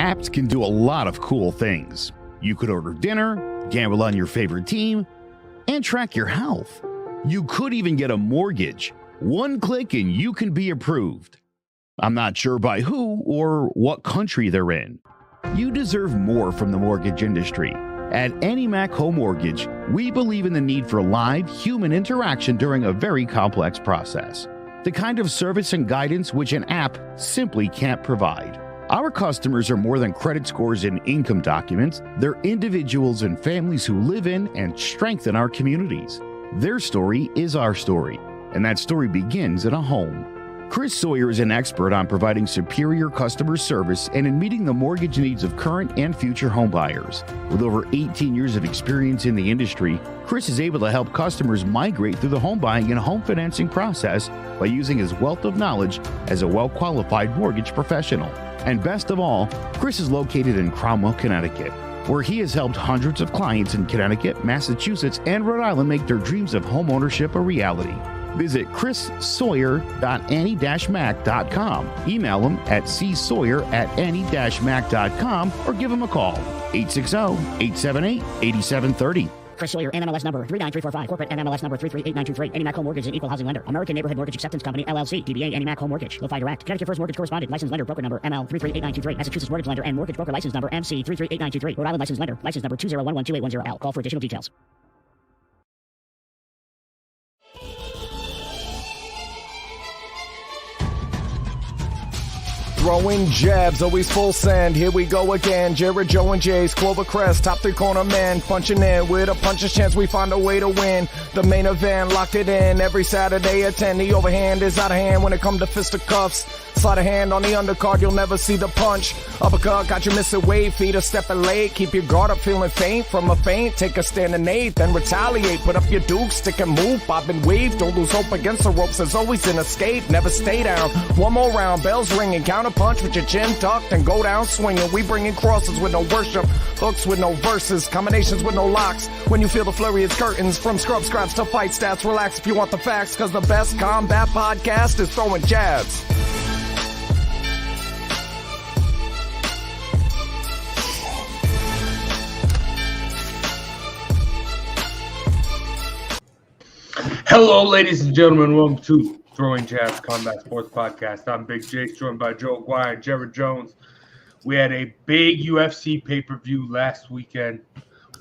Apps can do a lot of cool things. You could order dinner, gamble on your favorite team, and track your health. You could even get a mortgage. One click and you can be approved. I'm not sure by who or what country they're in. You deserve more from the mortgage industry. At AnyMac Home Mortgage, we believe in the need for live human interaction during a very complex process. The kind of service and guidance which an app simply can't provide. Our customers are more than credit scores and income documents. They're individuals and families who live in and strengthen our communities. Their story is our story, and that story begins in a home. Chris Sawyer is an expert on providing superior customer service and in meeting the mortgage needs of current and future homebuyers. With over 18 years of experience in the industry, Chris is able to help customers migrate through the home buying and home financing process by using his wealth of knowledge as a well-qualified mortgage professional. And best of all, Chris is located in Cromwell, Connecticut, where he has helped hundreds of clients in Connecticut, Massachusetts, and Rhode Island make their dreams of homeownership a reality. Visit chrissawyer.any-mac.com. Email him at csawyer@any-mac.com or give him a call, 860-878-8730. Chris Sawyer, NMLS number 39345, corporate NMLS number 338923, AnyMac Home Mortgage, an equal housing lender, American Neighborhood Mortgage Acceptance Company, LLC, DBA AnyMac Home Mortgage, LoFi Direct, Connecticut First Mortgage Correspondent, License Lender, Broker Number, ML 338923, Massachusetts Mortgage Lender and Mortgage Broker License Number, MC 338923, Rhode Island License Lender, License Number 201128110L. Call for additional details. Throwing jabs, always full send. Here we go again. Jared, Joe, and Jay's Clover Crest, top three corner men, punching in with a puncher's chance. We find a way to win. The main event, locked it in every Saturday at 10. The overhand is out of hand when it comes to fisticuffs. Slide a hand on the undercard, you'll never see the punch. Uppercut, got you missing weight, feet are stepping late. Keep your guard up, feeling faint from a feint. Take a stand and eight, then retaliate. Put up your duke, stick and move, bob and weave. Don't lose hope against the ropes, there's always an escape. Never stay down. One more round, bells ringing, counter punch with your chin tucked and go down swinging. We bring in crosses with no worship, hooks with no verses, combinations with no locks. When you feel the flurry, it's curtains. From scrub scraps to fight stats, relax if you want the facts, cause the best combat podcast is throwing jabs. Hello, ladies and gentlemen. Welcome to Throwing Jabs Combat Sports Podcast. I'm Big J, joined by Joe Aguirre and Jared Jones. We had a big UFC pay-per-view last weekend.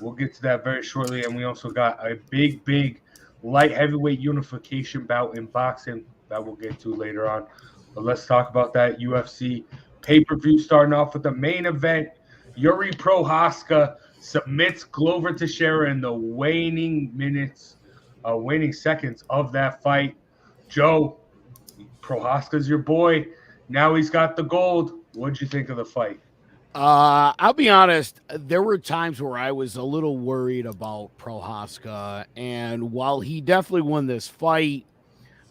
We'll get to that very shortly. And we also got a big light heavyweight unification bout in boxing that we'll get to later on. But let's talk about that UFC pay-per-view, starting off with the main event. Yuri Prochazka submits Glover Teixeira in the waning seconds of that fight. Joe, Prochazka's your boy. Now he's got the gold. What'd you think of the fight? I'll be honest. There were times where I was a little worried about Prochazka, and while he definitely won this fight,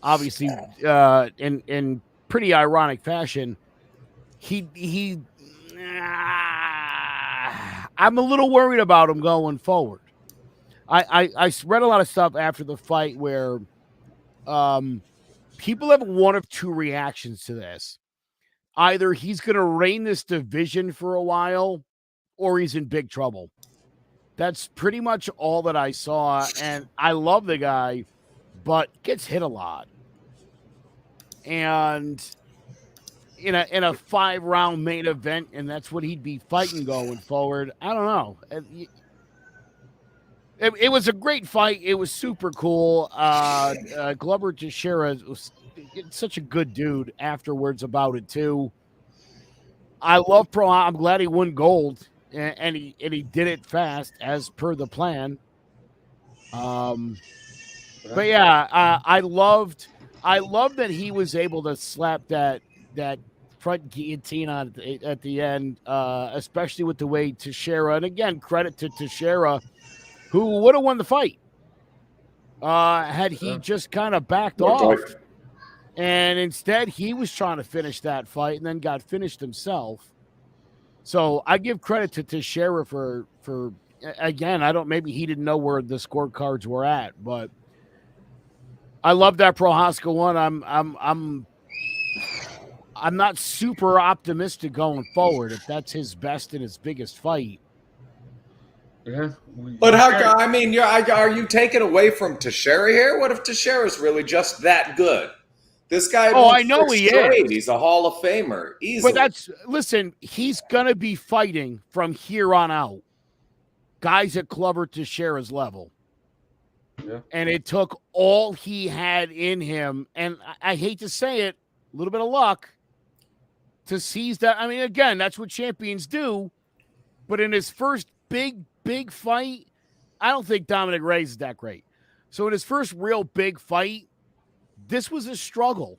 obviously, in pretty ironic fashion, I'm a little worried about him going forward. I read a lot of stuff after the fight where people have one of two reactions to this. Either he's going to reign this division for a while or he's in big trouble. That's pretty much all that I saw. And I love the guy, but gets hit a lot. And in a 5-round main event, and that's what he'd be fighting going forward. I don't know. It was a great fight. It was super cool. Glover Teixeira was such a good dude afterwards about it too. I love I'm glad he won gold, and he did it fast as per the plan. But yeah, I loved that he was able to slap that front guillotine on at the end, especially with the way Teixeira. And again, credit to Teixeira, who would have won the fight had he just kind of backed off. And instead, he was trying to finish that fight and then got finished himself. So I give credit to Teixeira for again, maybe he didn't know where the scorecards were at, but I love that Prochazka one. I'm not super optimistic going forward if that's his best and his biggest fight. Yeah. But I mean, are you taking away from Teixeira here? What if Teixeira's really just that good? This guy. I know he is. He's a Hall of Famer. Easily. But listen, he's gonna be fighting from here on out guys at Glover Teixeira's level. Yeah. And it took all he had in him, and I hate to say it, a little bit of luck to seize that. I mean, again, that's what champions do. But in his first big fight, I don't think Dominic Reyes is that great. So in his first real big fight, this was a struggle.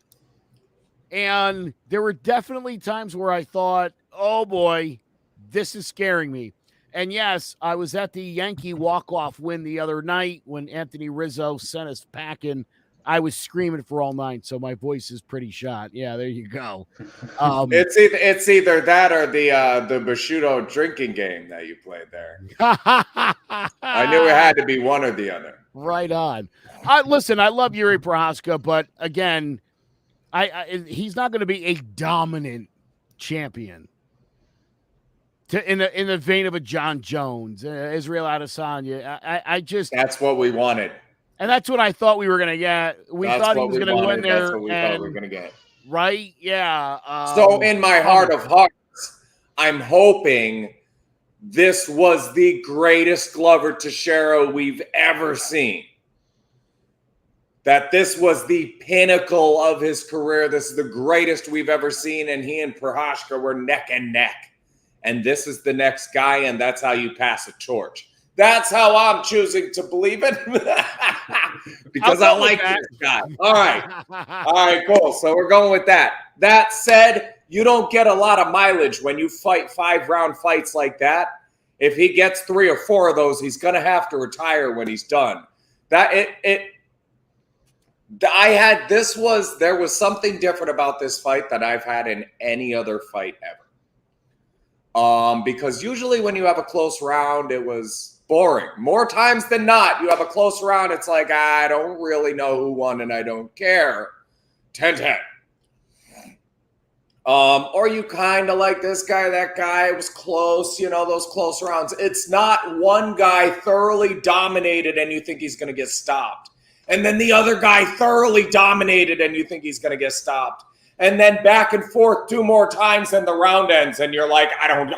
And there were definitely times where I thought, oh boy, this is scaring me. And yes, I was at the Yankee walk-off win the other night when Anthony Rizzo sent us packing. I was screaming for all night, so my voice is pretty shot. Yeah, there you go. It's either that or the Bushido drinking game that you played there. I knew it had to be one or the other. Right on. Listen, I love Yuri Prochazka, but again, he's not going to be a dominant champion. In the vein of a John Jones, Israel Adesanya. I just that's what we wanted. And that's what I thought we were going to get. We thought he was going to win there. That's what we thought we were going to get. Right? Yeah. So in my heart of hearts, I'm hoping this was the greatest Glover Teixeira we've ever seen. That this was the pinnacle of his career. This is the greatest we've ever seen. And he and Prochazka were neck and neck. And this is the next guy, and that's how you pass a torch. That's how I'm choosing to believe it. Because I like this guy. All right, cool. So we're going with that. That said, you don't get a lot of mileage when you fight 5-round fights like that. If he gets 3 or 4 of those, he's going to have to retire when he's done. There was something different about this fight that I've had in any other fight ever. Because usually when you have a close round, it was boring. More times than not, you have a close round, it's like, I don't really know who won and I don't care. 10-10. Or you kind of like this guy, that guy, it was close, those close rounds. It's not one guy thoroughly dominated and you think he's going to get stopped. And then the other guy thoroughly dominated and you think he's going to get stopped. And then back and forth 2 more times and the round ends and you're like, I don't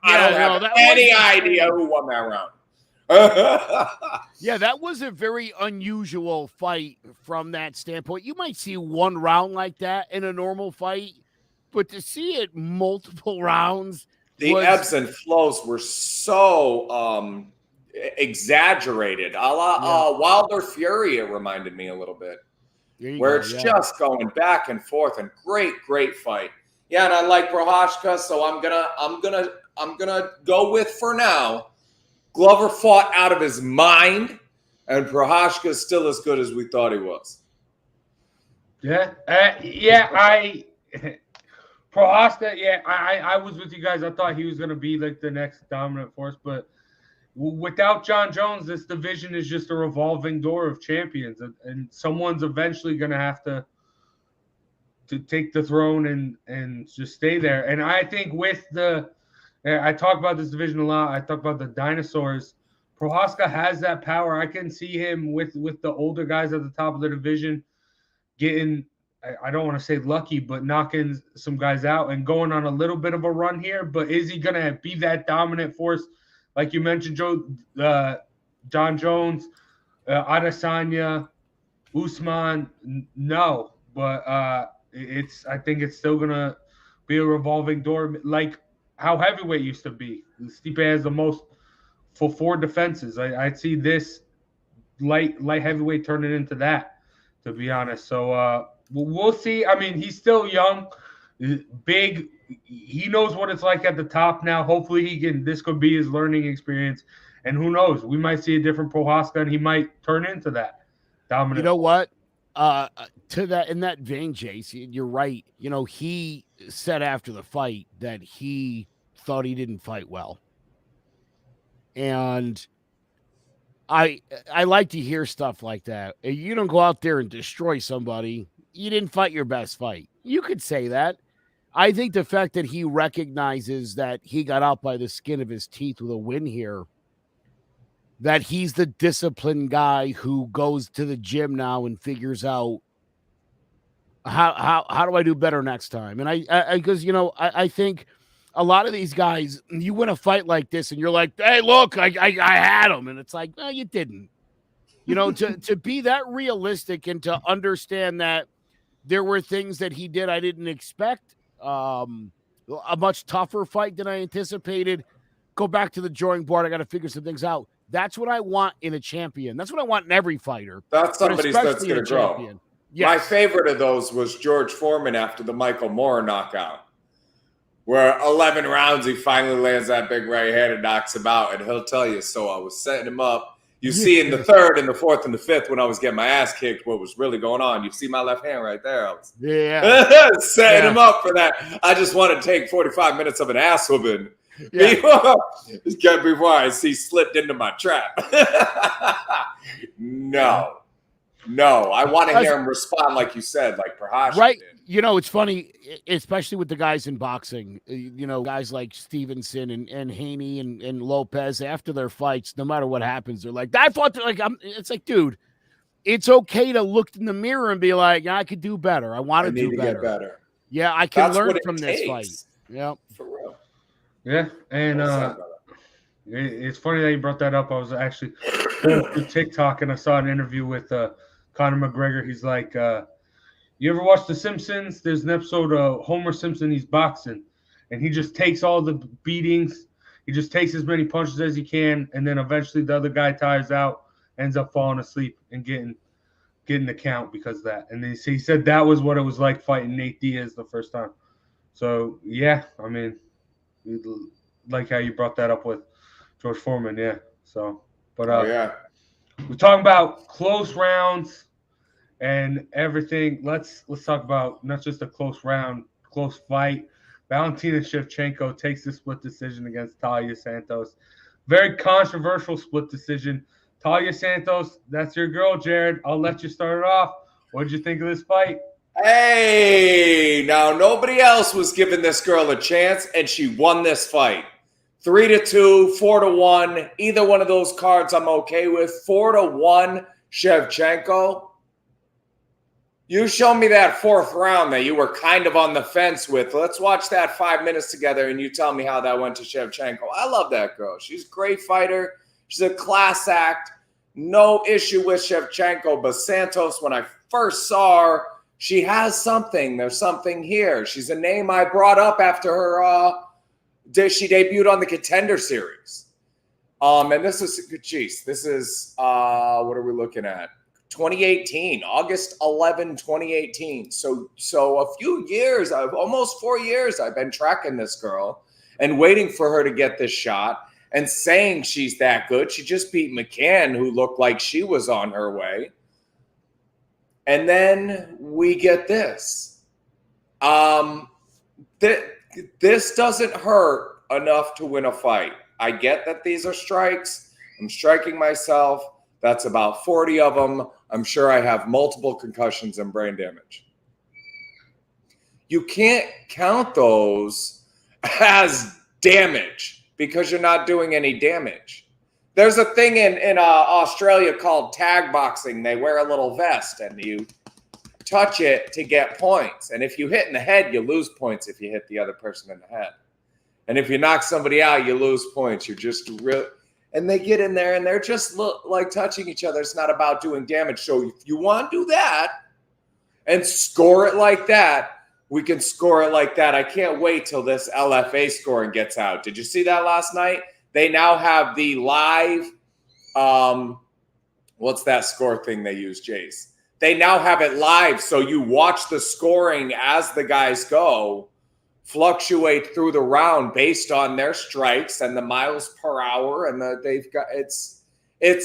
have any idea who won that round. Yeah, that was a very unusual fight from that standpoint. You might see 1 round like that in a normal fight, but to see it multiple rounds. The ebbs and flows were so exaggerated. A la Wilder Fury, it reminded me a little bit. Where it's just going back and forth and great fight. Yeah, and I like Prochazka, so I'm gonna go with, for now, Glover fought out of his mind, and Prochazka is still as good as we thought he was. Yeah, Prochazka. Yeah, I was with you guys. I thought he was gonna be like the next dominant force, but without John Jones, this division is just a revolving door of champions, and someone's eventually going to have to take the throne and just stay there. And I think I talk about this division a lot. I talk about the dinosaurs. Prochazka has that power. I can see him with the older guys at the top of the division getting, I don't want to say lucky, but knocking some guys out and going on a little bit of a run here. But is he going to be that dominant force? Like you mentioned, Joe, John Jones, Adesanya, Usman, no. But I think it's still going to be a revolving door, like how heavyweight used to be. Stipe has the most for 4 defenses. I'd see this light heavyweight turning into that, to be honest. So we'll see. I mean, he's still young, big. He knows what it's like at the top now. Hopefully this could be his learning experience. And who knows? We might see a different Prochazka and he might turn into that dominant. You know what? To that, in that vein, Jace, you're right. He said after the fight that he thought he didn't fight well. And I like to hear stuff like that. You don't go out there and destroy somebody. You didn't fight your best fight. You could say that. I think the fact that he recognizes that he got out by the skin of his teeth with a win here, that he's the disciplined guy who goes to the gym now and figures out how do I do better next time? And I because I think a lot of these guys, you win a fight like this and you're like, hey, look, I had him, and it's like, no, you didn't. To be that realistic and to understand that there were things that he did I didn't expect. A much tougher fight than I anticipated. Go back to the drawing board. I got to figure some things out. That's what I want in a champion. That's what I want in every fighter. That's somebody that's going to grow. Yes. My favorite of those was George Foreman after the Michael Moore knockout, where 11 rounds he finally lands that big right hand and knocks him out. And he'll tell you, so I was setting him up. You see in the third and the fourth and the fifth when I was getting my ass kicked, what was really going on. You see my left hand right there. I was setting him up for that. I just want to take 45 minutes of an ass whooping before I see slipped into my trap. No, I want to hear him respond like you said, like Prohaska right. did. It's funny, especially with the guys in boxing, guys like Stevenson and Haney and Lopez after their fights, no matter what happens, they're like, I fought, it's like, dude, it's okay to look in the mirror and be like, I could do better. I want to do better. Get better. Yeah, I can learn from this fight. Yeah. For real. Yeah. And it's funny that you brought that up. I was actually going through TikTok and I saw an interview with Conor McGregor. He's like, you ever watch The Simpsons? There's an episode of Homer Simpson. He's boxing, and he just takes all the beatings. He just takes as many punches as he can, and then eventually the other guy tires out, ends up falling asleep and getting the count because of that. And then he said that was what it was like fighting Nate Diaz the first time. So, yeah, I mean, like how you brought that up with George Foreman, yeah. So, but we're talking about close rounds and everything. Let's talk about not just a close round, close fight. Valentina Shevchenko takes the split decision against Talia Santos. Very controversial split decision. Talia Santos, that's your girl, Jared. I'll let you start it off. What did you think of this fight? Hey, now nobody else was giving this girl a chance, and she won this fight. 3-2, 4-1. Either one of those cards I'm okay with. 4-1, Shevchenko. You show me that fourth round that you were kind of on the fence with. Let's watch that 5 minutes together, and you tell me how that went to Shevchenko. I love that girl. She's a great fighter. She's a class act. No issue with Shevchenko. But Santos, when I first saw her, she has something. There's something here. She's a name I brought up after her she debuted on the Contender Series. And this is, geez, this is, what are we looking at? 2018, August 11, 2018. So a few years, almost 4 years, I've been tracking this girl and waiting for her to get this shot and saying she's that good. She just beat McCann, who looked like she was on her way. And then we get this. This doesn't hurt enough to win a fight. I get that these are strikes. I'm striking myself. That's about 40 of them. I'm sure I have multiple concussions and brain damage. You can't count those as damage because you're not doing any damage. There's a thing in Australia called tag boxing. They wear a little vest and you touch it to get points. And if you hit in the head, you lose points if you hit the other person in the head. And if you knock somebody out, you lose points. You're just real. And they get in there and they're just like touching each other. It's not about doing damage. So if you want to do that and score it like that, we can score it like that. I can't wait till this LFA scoring gets out. Did you see that last night? They now have the live, what's that score thing they use, Jace? They now have it live. So you watch the scoring as the guys go fluctuate through the round based on their strikes and the miles per hour. And they've got, it's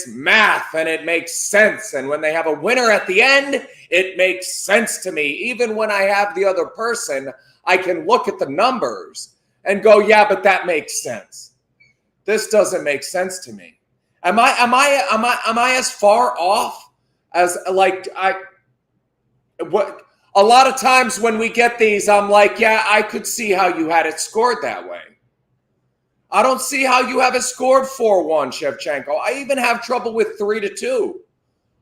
math and it makes sense. And when they have a winner at the end, it makes sense to me. Even when I have the other person, I can look at the numbers and go, yeah, but that makes sense. This doesn't make sense to me. Am I as far off as like A lot of times when we get these, I'm like, yeah, I could see how you had it scored that way. I don't see how you have it scored 4-1, Shevchenko. I even have trouble with 3-2.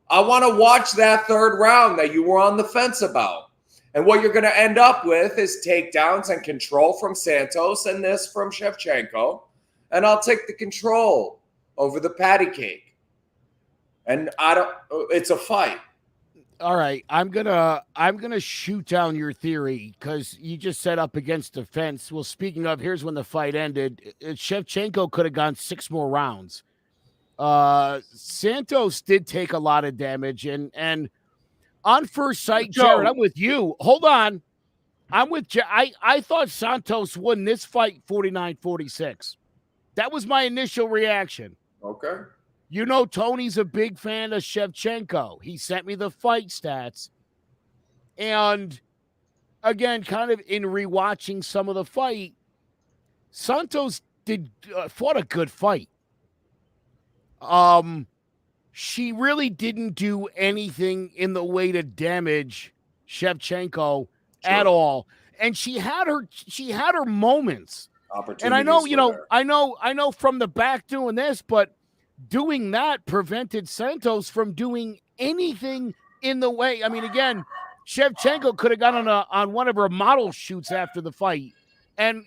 I want to watch that third round that you were on the fence about. And what you're going to end up with is takedowns and control from Santos and this from Shevchenko. And I'll take the control over the patty cake. And it's a fight. All right, I'm gonna shoot down your theory because you just set up against the fence. Well, speaking of, here's when the fight ended. Shevchenko could have gone 6 more rounds. Santos did take a lot of damage, and on first sight, Jared, I'm with you. Hold on, I'm with Jared. I thought Santos won this fight 49-46. That was my initial reaction. Okay. You know, Tony's a big fan of Shevchenko. He sent me the fight stats. And again, kind of in rewatching some of the fight, Santos fought a good fight. She really didn't do anything in the way to damage Shevchenko at all. And she had her moments. And I know, I know from the back doing this, but doing that prevented Santos from doing anything in the way. I mean, again, Shevchenko could have gone on one of her model shoots after the fight, and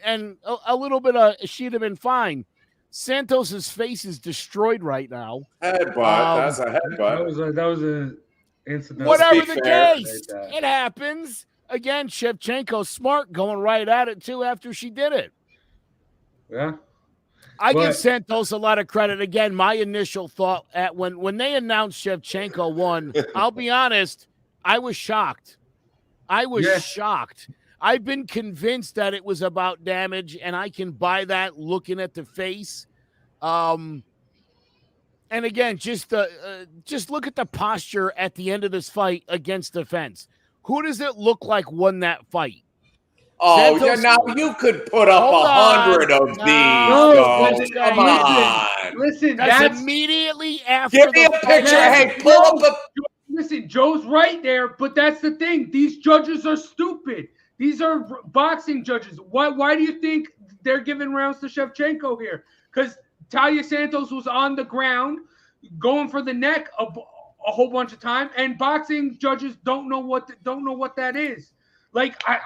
a little bit of she'd have been fine. Santos's face is destroyed right now. Headbutt. That's a headbutt. That was an incident. Whatever the case, it happens. Again, Shevchenko's smart, going right at it too after she did it. Yeah. I give Santos a lot of credit. Again, my initial thought when they announced Shevchenko won, I'll be honest, I was shocked. Shocked. I've been convinced that it was about damage, and I can buy that looking at the face. And again, just look at the posture at the end of this fight against the fence. Who does it look like won that fight? Oh, Santos, yeah, now you could put up 100 of these. No, come on. Listen, that's immediately after. Give me a picture. Hey, pull up the. Listen, Joe's right there, but that's the thing. These judges are stupid. These are boxing judges. Why do you think they're giving rounds to Shevchenko here? Because Talia Santos was on the ground going for the neck a whole bunch of time, and boxing judges don't know what that is. Like I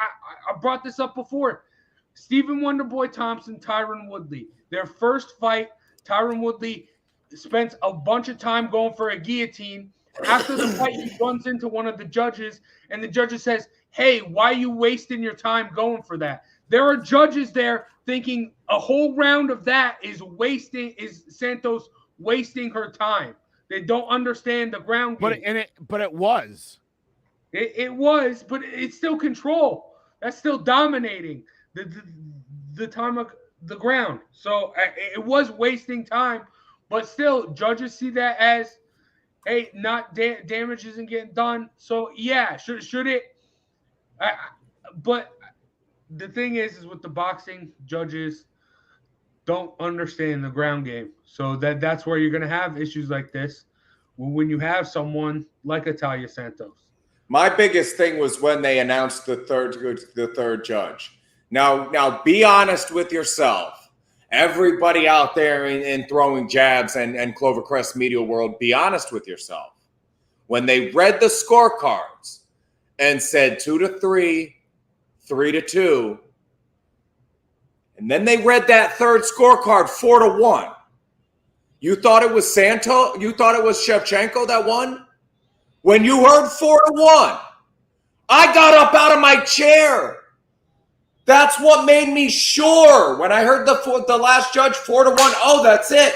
brought this up before. Stephen Wonderboy Thompson, Tyron Woodley. Their first fight, Tyron Woodley spends a bunch of time going for a guillotine. After the fight, he runs into one of the judges, and the judge says, "Hey, why are you wasting your time going for that?" There are judges there thinking a whole round of that is Santos wasting her time. They don't understand the ground game. But it was. It was, but it's still control. That's still dominating the time of the ground. So it was wasting time, but still, judges see that as, hey, not damage isn't getting done. So yeah, should it? But the thing is with the boxing judges don't understand the ground game. So that's where you're gonna have issues like this when you have someone like Talia Santos. My biggest thing was when they announced the third judge. Now be honest with yourself. Everybody out there in throwing jabs and Clovercrest media world, be honest with yourself. When they read the scorecards and said 2-3, 3-2, and then they read that third scorecard 4-1. You thought it was Santos? You thought it was Shevchenko that won? When you heard 4-1, I got up out of my chair. That's what made me sure. When I heard the last judge 4-1, oh, that's it.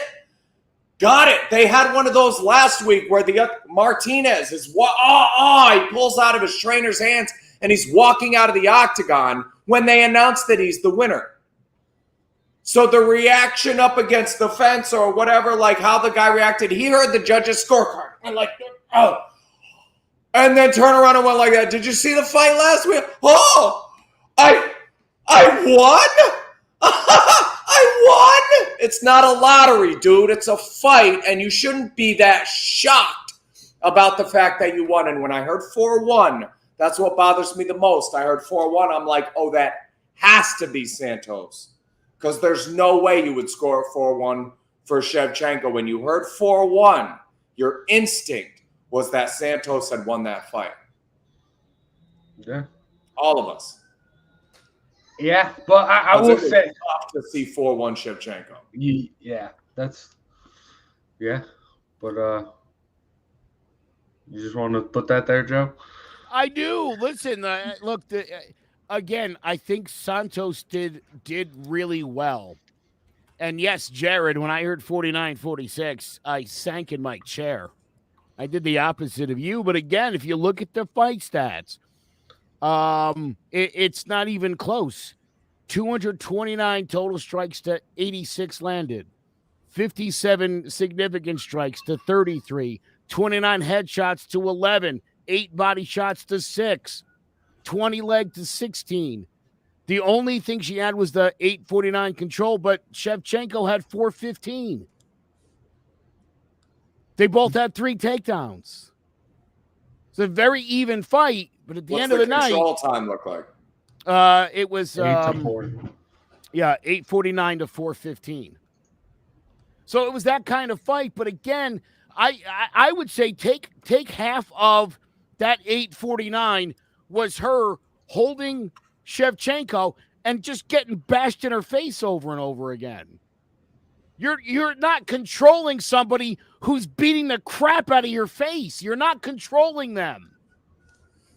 Got it. They had one of those last week where the Martinez is he pulls out of his trainer's hands and he's walking out of the octagon when they announced that he's the winner. So the reaction up against the fence or whatever, like how the guy reacted, he heard the judge's scorecard. I'm like, oh. And then turn around and went like that. Did you see the fight last week? Oh, I won? I won? It's not a lottery, dude. It's a fight, and you shouldn't be that shocked about the fact that you won. And when I heard 4-1, That's what bothers me the most. I heard 4-1. I'm like, oh, that has to be Santos, because there's no way you would score 4-1 for Shevchenko. When you heard 4-1, your instinct was that Santos had won that fight. Yeah. All of us. Yeah, but I will say tough to see 4-1 Shevchenko. Yeah, but you just want to put that there, Joe? I do. Listen, look, again, I think Santos did really well. And yes, Jared, when I heard 49-46, I sank in my chair. I did the opposite of you. But again, if you look at the fight stats, it's not even close. 229 total strikes to 86 landed. 57 significant strikes to 33. 29 headshots to 11. 8 body shots to 6. 20 leg to 16. The only thing she had was the 849 control, but Shevchenko had 415. They both had 3 takedowns. It's a very even fight, but at the end of the night, control time look like? It was 849 to 415. So it was that kind of fight. But again, I would say take half of that 849 was her holding Shevchenko and just getting bashed in her face over and over again. You're not controlling somebody who's beating the crap out of your face. You're not controlling them.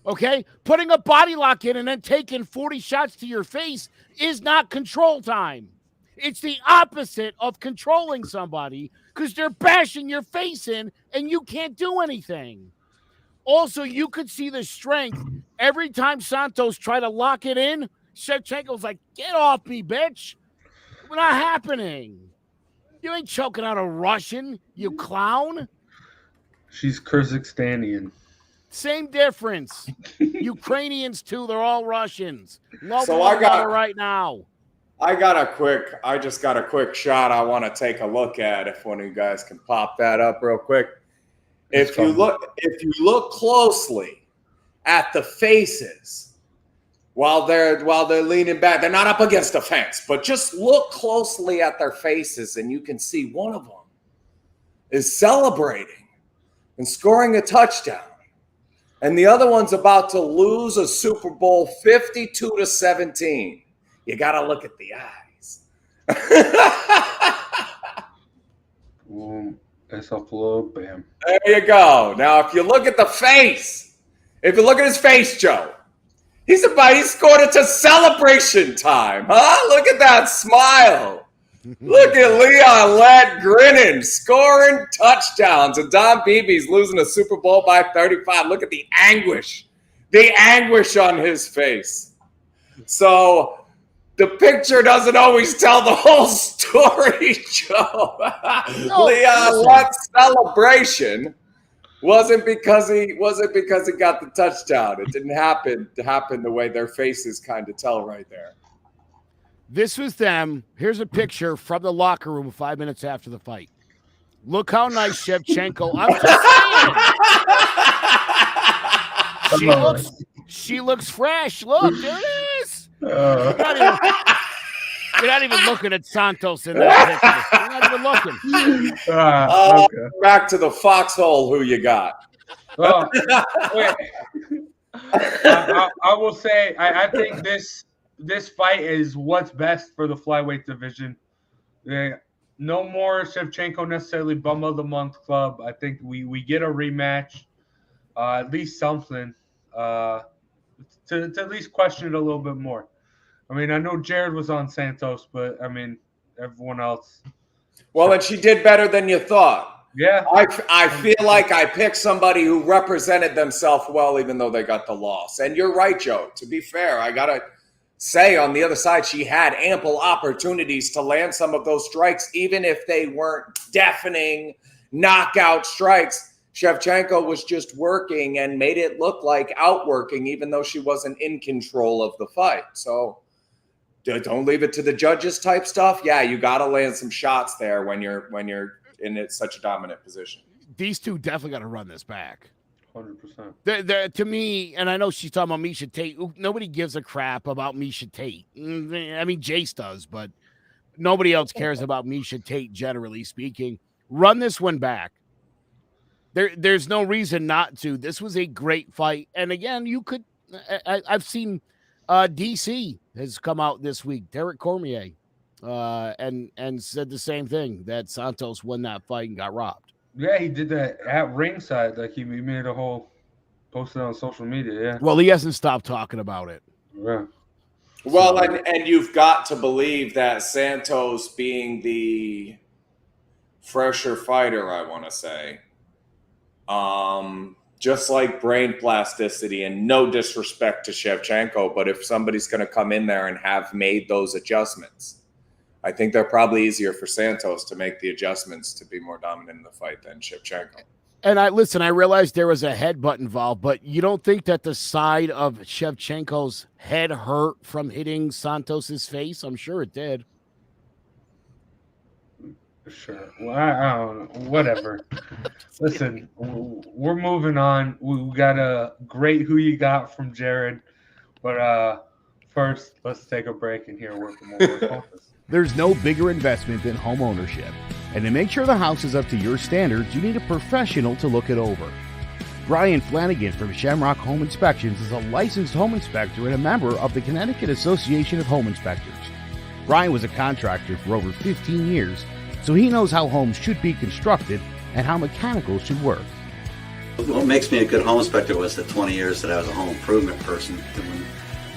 Okay? Putting a body lock in and then taking 40 shots to your face is not control time. It's the opposite of controlling somebody because they're bashing your face in and you can't do anything. Also, you could see the strength. Every time Santos tried to lock it in, Shevchenko's like, get off me, bitch. It's not happening. You ain't choking out a Russian, you clown. She's Kyrgyzstanian. Same difference. Ukrainians, too. They're all Russians. Love So one another right now. I just got a quick shot I want to take a look at, if one of you guys can pop that up real quick. If you look closely at the faces while they're leaning back, they're not up against the fence, but just look closely at their faces and you can see one of them is celebrating and scoring a touchdown. And the other one's about to lose a Super Bowl 52-17. You got to look at the eyes. That's a flow, bam. There you go. Now, if you look at the face, if you look at his face, Joe, he scored it to celebration time. Huh? Look at that smile. Look at Leon Lett grinning, scoring touchdowns. And Don Beebe's losing a Super Bowl by 35. Look at the anguish on his face. So the picture doesn't always tell the whole story, Joe. Leon Lett's celebration wasn't because he got the touchdown. It didn't happen the way their faces kind of tell right there. This was them. Here's a picture from the locker room 5 minutes after the fight. Look how nice Shevchenko. I'm just saying. She looks fresh. Look, there it is. You're not even looking at Santos in that picture. You're not even looking. Okay. Back to the foxhole. Who you got? Wait. I will say I think this fight is what's best for the flyweight division. No more Shevchenko necessarily bum of the month club. I think we get a rematch, at least something, to at least question it a little bit more. I mean, I know Jared was on Santos, but I mean, everyone else. Well, and she did better than you thought. Yeah. I feel like I picked somebody who represented themselves well, even though they got the loss. And you're right, Joe. To be fair, I got to say on the other side, she had ample opportunities to land some of those strikes, even if they weren't deafening knockout strikes. Shevchenko was just working and made it look like outworking, even though she wasn't in control of the fight. So don't leave it to the judges type stuff. Yeah, you got to land some shots there when you're in such a dominant position. These two definitely got to run this back. 100%. To me, and I know she's talking about Miesha Tate. Nobody gives a crap about Miesha Tate. I mean, Jace does, but nobody else cares about Miesha Tate, generally speaking. Run this one back. There's no reason not to. This was a great fight. And again, you could I've seen DC has come out this week, Derek Cormier, and said the same thing, that Santos won that fight and got robbed. Yeah, he did that at ringside. Like he made a whole posted on social media. Yeah. Well, he hasn't stopped talking about it. Yeah. Well, and you've got to believe that Santos, being the fresher fighter, I want to say, just like brain plasticity, and no disrespect to Shevchenko, but if somebody's going to come in there and have made those adjustments, I think they're probably easier for Santos to make the adjustments to be more dominant in the fight than Shevchenko. And I realized there was a headbutt involved, but you don't think that the side of Shevchenko's head hurt from hitting Santos's face? I'm sure it did. Sure. Well, I don't know. Whatever. Listen, we're moving on. We got a great who you got from Jared. But first, let's take a break and hear a word from our sponsors. There's no bigger investment than home ownership. And to make sure the house is up to your standards, you need a professional to look it over. Brian Flanagan from Shamrock Home Inspections is a licensed home inspector and a member of the Connecticut Association of Home Inspectors. Brian was a contractor for over 15 years, so he knows how homes should be constructed and how mechanicals should work. What makes me a good home inspector was the 20 years that I was a home improvement person, doing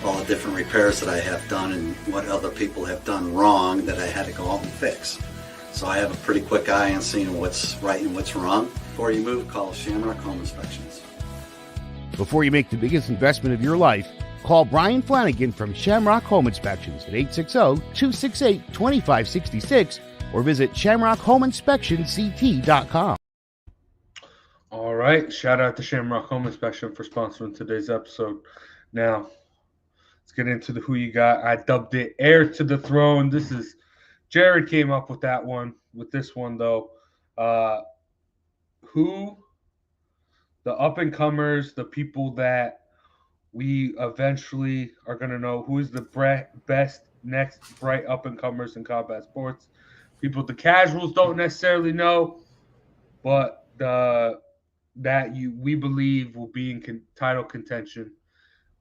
all the different repairs that I have done and what other people have done wrong that I had to go out and fix. So I have a pretty quick eye on seeing what's right and what's wrong. Before you move, call Shamrock Home Inspections. Before you make the biggest investment of your life, call Brian Flanagan from Shamrock Home Inspections at 860-268-2566 or visit shamrockhomeinspectionct.com. All right. Shout out to Shamrock Home Inspection for sponsoring today's episode. Now, let's get into the who you got. I dubbed it Heir to the Throne. This is Jared came up with that one. With this one, though, who the up-and-comers, the people that we eventually are going to know who is the best next bright up-and-comers in combat sports. People the casuals don't necessarily know, but we believe will be in title contention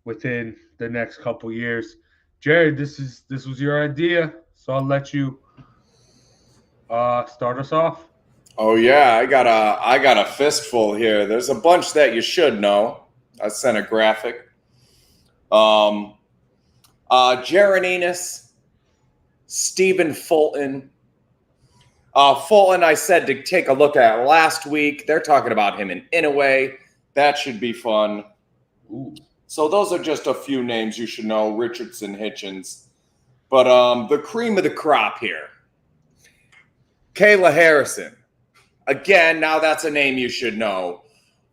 within the next couple years. Jared, this was your idea, so I'll let you start us off. Oh yeah, I got a fistful here. There's a bunch that you should know. I sent a graphic. Jared Enos, Stephen Fulton. Fulton, I said to take a look at last week. They're talking about him in Inoue. That should be fun. Ooh. So those are just a few names you should know. Richardson, Hitchens. But the cream of the crop here. Kayla Harrison. Again, now that's a name you should know.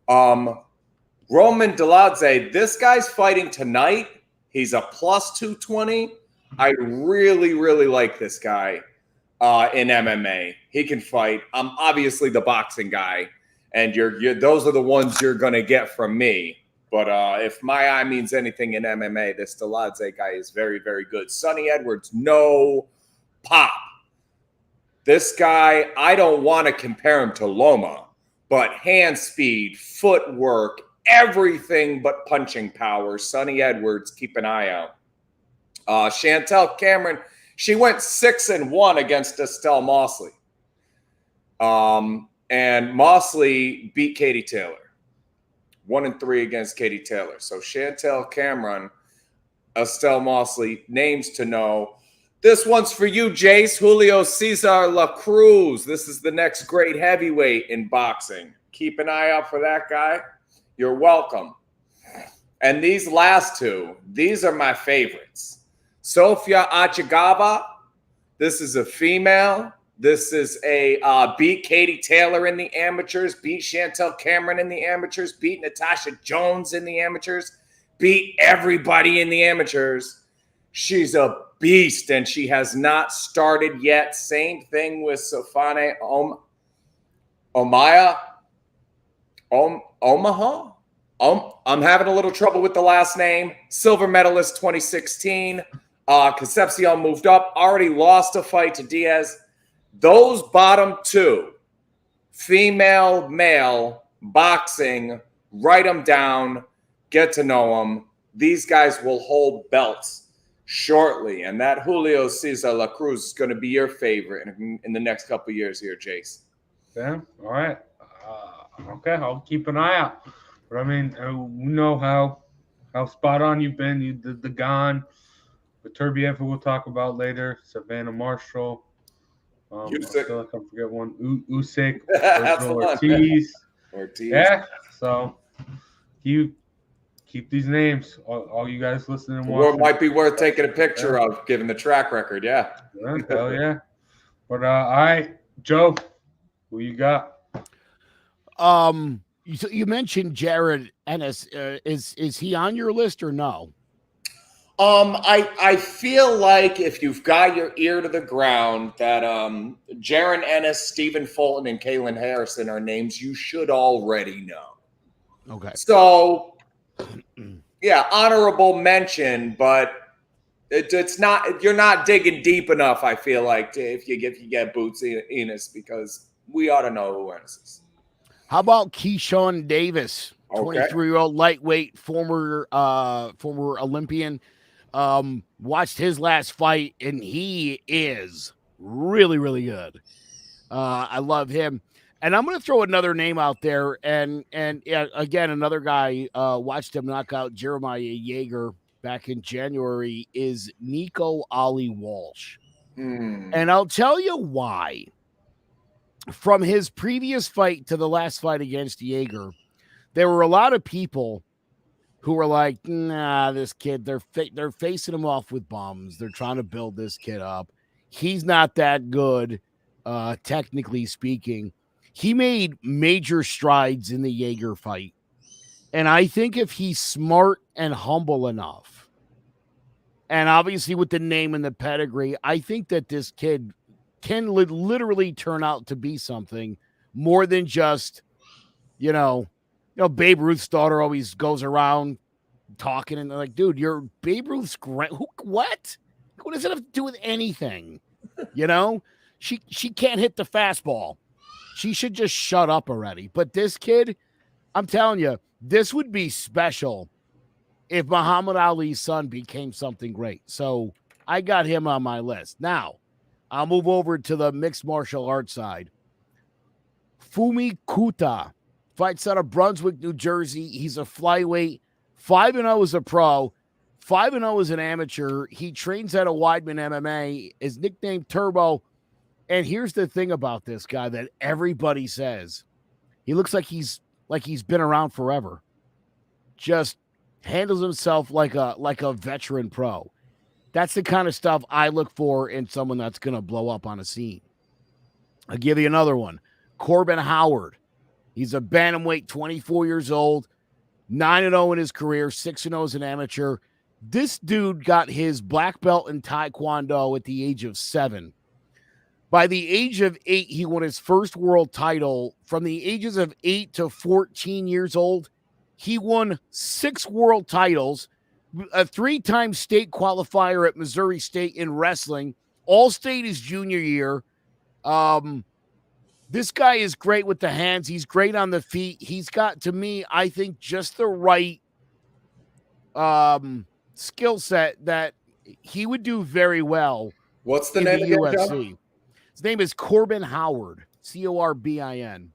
Roman Deladze, this guy's fighting tonight. He's a plus 220. I really, really like this guy in MMA. He can fight. I'm obviously the boxing guy, and those are the ones you're going to get from me. But if my eye means anything in MMA, this Deladze guy is very, very good. Sonny Edwards, no pop. This guy, I don't want to compare him to Loma, but hand speed, footwork, everything but punching power. Sonny Edwards, keep an eye out. Chantel Cameron, she went 6-1 against Estelle Mosley. And Mosley beat Katie Taylor. 1-3 against Katie Taylor. So Chantel Cameron, Estelle Mosley, names to know. This one's for you, Jace. Julio Cesar La Cruz. This is the next great heavyweight in boxing. Keep an eye out for that guy. You're welcome. And these last two, these are my favorites. Sofia Achigaba. This is a female. This is a beat Katie Taylor in the amateurs, beat Chantel Cameron in the amateurs, beat Natasha Jones in the amateurs, beat everybody in the amateurs. She's a beast, and she has not started yet. Same thing with Sofane Omaha. I'm having a little trouble with the last name. Silver medalist 2016. Concepcion moved up, already lost a fight to Diaz. Those bottom two, female, male, boxing, write them down, get to know them. These guys will hold belts shortly. And that Julio Cesar La Cruz is going to be your favorite in the next couple of years here, Jace. Yeah, all right. Okay, I'll keep an eye out. But, I mean, we know how spot on you've been. You did the Gone, Beterbiev, who we'll talk about later, Savannah Marshall. I feel like I forget one. Usyk, Ortiz. Yeah, so you keep these names. All you guys listening and watching. It might be worth taking a picture of, given the track record. Yeah. Hell yeah. But all right, Joe, who you got? You mentioned Jared Ennis. Is he on your list or no? I feel like if you've got your ear to the ground, that Jaron Ennis, Stephen Fulton, and Kalen Harrison are names you should already know. Okay. So, yeah, honorable mention, but it's not. You're not digging deep enough. I feel like if you get Boots Ennis, because we ought to know who Ennis is. How about Keyshawn Davis, Okay. 23-year-old lightweight, former Olympian? Watched his last fight, and he is really, really good. I love him. And I'm going to throw another name out there. And again, another guy, watched him knock out Jeremiah Yeager back in January, is Nico Ali Walsh. And I'll tell you why. From his previous fight to the last fight against Yeager, there were a lot of people who were like, nah, this kid, they're facing him off with bums. They're trying to build this kid up. He's not that good, technically speaking. He made major strides in the Yeager fight. And I think if he's smart and humble enough, and obviously with the name and the pedigree, I think that this kid can literally turn out to be something more than just, Babe Ruth's daughter always goes around talking and they're like, dude, you're Babe Ruth's what? What does it have to do with anything? She can't hit the fastball. She should just shut up already. But this kid, I'm telling you, this would be special if Muhammad Ali's son became something great. So I got him on my list. Now, I'll move over to the mixed martial arts side. Fumi Kuta fights out of Brunswick, New Jersey. He's a flyweight, 5-0 as a pro, 5-0 as an amateur. He trains at a Weidman MMA. His nickname Turbo. And here's the thing about this guy that everybody says. He looks like he's been around forever. Just handles himself like a veteran pro. That's the kind of stuff I look for in someone that's going to blow up on a scene. I'll give you another one. Corbin Howard. He's a bantamweight, 24 years old, 9-0 in his career, 6-0 as an amateur. This dude got his black belt in Taekwondo at the age of 7. By the age of 8, he won his first world title. From the ages of 8 to 14 years old, he won 6 world titles, a 3-time state qualifier at Missouri State in wrestling, all-state his junior year. This guy is great with the hands. He's great on the feet. He's got, to me, I think, just the right skill set that he would do very well. What's the in name the again, UFC. John? His name is Corbin Howard, Corbin.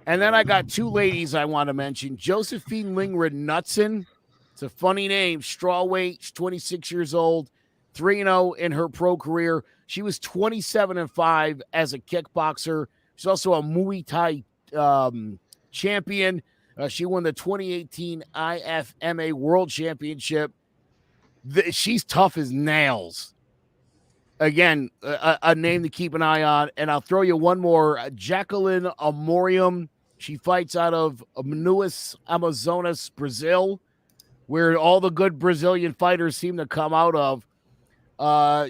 And then I got 2 ladies I want to mention. Josephine Lingred Knutson. It's a funny name. Strawweight. She's 26 years old. 3-0 in her pro career. She was 27-5 as a kickboxer. She's also a Muay Thai champion. She won the 2018 IFMA World Championship. She's tough as nails. Again, a name to keep an eye on. And I'll throw you one more. Jacqueline Amorium. She fights out of Manaus, Amazonas, Brazil, where all the good Brazilian fighters seem to come out of.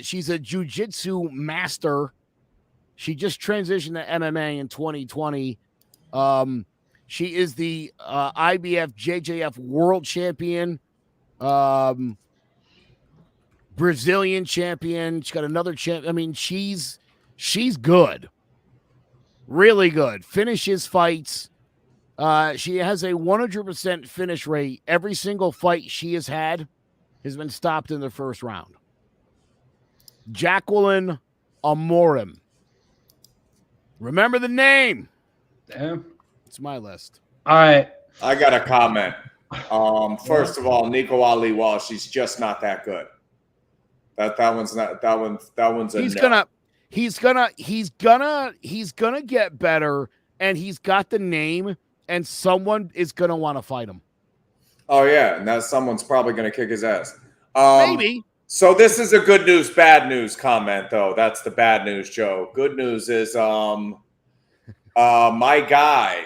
She's a jiu-jitsu master. She just transitioned to MMA in 2020. She is the IBF JJF world champion, Brazilian champion. She's got another champ. I mean, she's good, really good. Finishes fights. She has a 100% finish rate. Every single fight she has had has been stopped in the first round. Jacqueline Amorim. Remember the name. Damn. It's my list. All right. I got a comment. First of all, Nico Ali Walsh, she's just not that good. That one's not that one's a he's gonna get better, and he's got the name, and someone is gonna want to fight him. Oh yeah, and that someone's probably gonna kick his ass. Maybe. So this is a good news, bad news comment though. That's the bad news, Joe. Good news is my guy,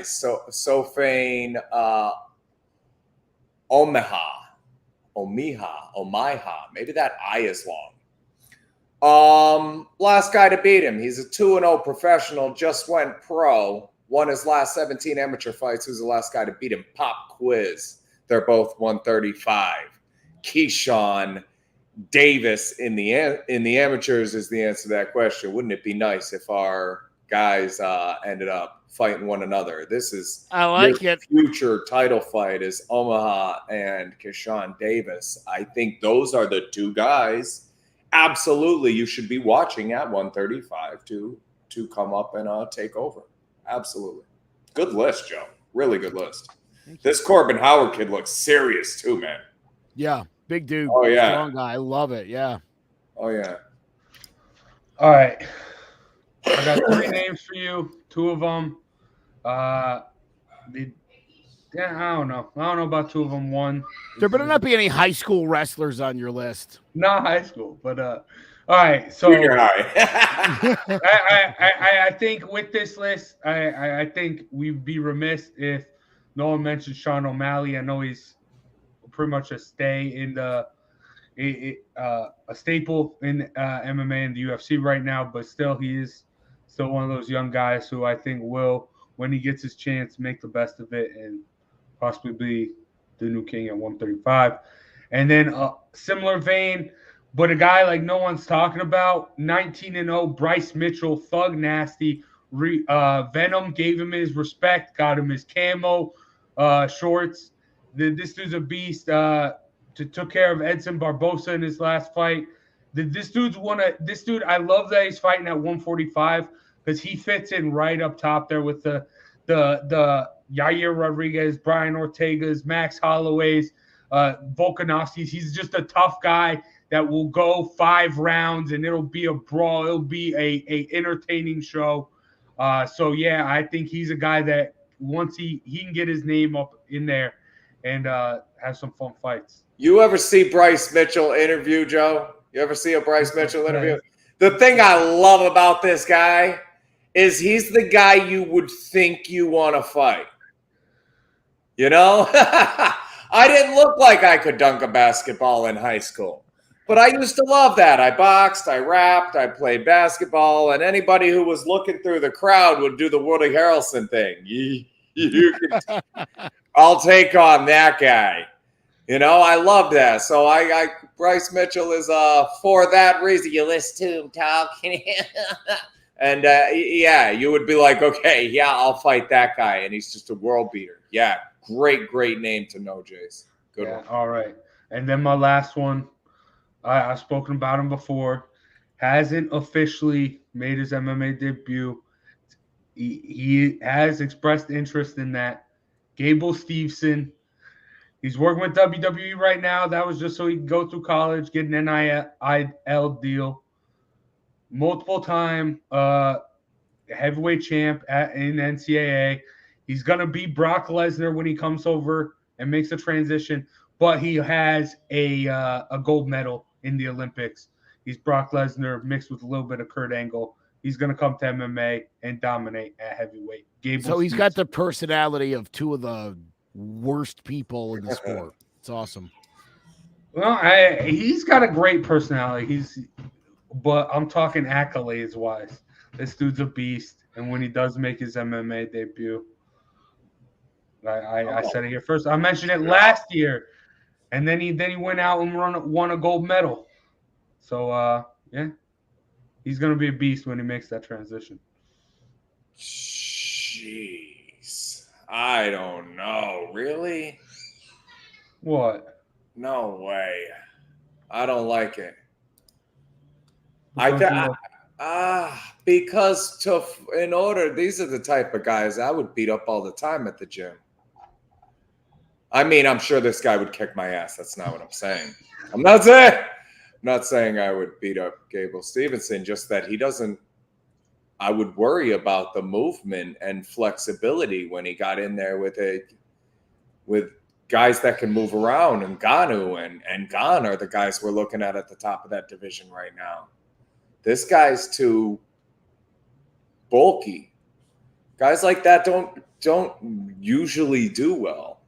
Sofane Omiha. Maybe that I is long. Last guy to beat him. He's a 2-0 professional, just went pro, won his last 17 amateur fights. Who's the last guy to beat him? Pop quiz. They're both 135. Keyshawn Davis in the amateurs is the answer to that question. Wouldn't it be nice if our guys ended up fighting one another? This is I like your it. Future title fight is Omaha and Keyshawn Davis. I think those are the two guys. Absolutely, you should be watching at 135 to come up and take over. Absolutely, good list, Joe. Really good list. This Corbin Howard kid looks serious too, man. Yeah, big dude. Oh, yeah. Strong guy. I love it. Yeah. Oh yeah. All right. I got 3 names for you. 2 of them. I don't know. I don't know about 2 of them. One. There better not be any high school wrestlers on your list. Not high school, but all right. So Junior high. I think with this list, I think we'd be remiss if no one mentioned Sean O'Malley. I know he's pretty much a stay in a staple in MMA and the UFC right now, but still he is still one of those young guys who I think will, when he gets his chance, make the best of it and possibly be the new king at 135. And then similar vein, but a guy like no one's talking about, 19-0 Bryce Mitchell, Thug Nasty. Venom gave him his respect, got him his camo shorts. This dude's a beast. Took care of Edson Barbosa in his last fight. This dude, I love that he's fighting at 145 because he fits in right up top there with the Yair Rodriguez, Brian Ortega's, Max Holloway's, Volkanovski's. He's just a tough guy that will go 5 rounds and it'll be a brawl. It'll be a entertaining show. So yeah, I think he's a guy that once he can get his name up in there and have some fun fights. You ever see Bryce Mitchell interview, Joe? You ever see a Bryce Mitchell interview? The thing I love about this guy is he's the guy you would think you want to fight. You know? I didn't look like I could dunk a basketball in high school. But I used to love that. I boxed, I rapped, I played basketball, and anybody who was looking through the crowd would do the Woody Harrelson thing. I'll take on that guy. You know, I love that. So Bryce Mitchell is for that reason. You listen to him talking. And yeah, you would be like, okay, yeah, I'll fight that guy. And he's just a world beater. Yeah, great name to know, Jace. Good one. All right. And then my last one, I've spoken about him before, hasn't officially made his MMA debut. He has expressed interest in that. Gable Steveson. He's working with WWE right now. That was just so he could go through college, get an NIL deal. Multiple time heavyweight champ in NCAA. He's going to beat Brock Lesnar when he comes over and makes a transition, but he has a gold medal in the Olympics. He's Brock Lesnar mixed with a little bit of Kurt Angle. He's going to come to MMA and dominate at heavyweight. So he's got the personality of 2 of the worst people in the sport. It's awesome. Well, he's got a great personality. But I'm talking accolades wise. This dude's a beast. And when he does make his MMA debut, I said it here first. I mentioned it last year, and then he went out and won a gold medal. So yeah, he's gonna be a beast when he makes that transition. Jeez, I don't know. Really? What? No way. I don't like it. Because these are the type of guys I would beat up all the time at the gym. I mean, I'm sure this guy would kick my ass. That's not what I'm saying. I'm not saying I would beat up Gable Stevenson, just that he doesn't. I would worry about the movement and flexibility when he got in there with guys that can move around, and Ngannou and Gan are the guys we're looking at the top of that division right now. This guy's too bulky. Guys like that don't usually do well.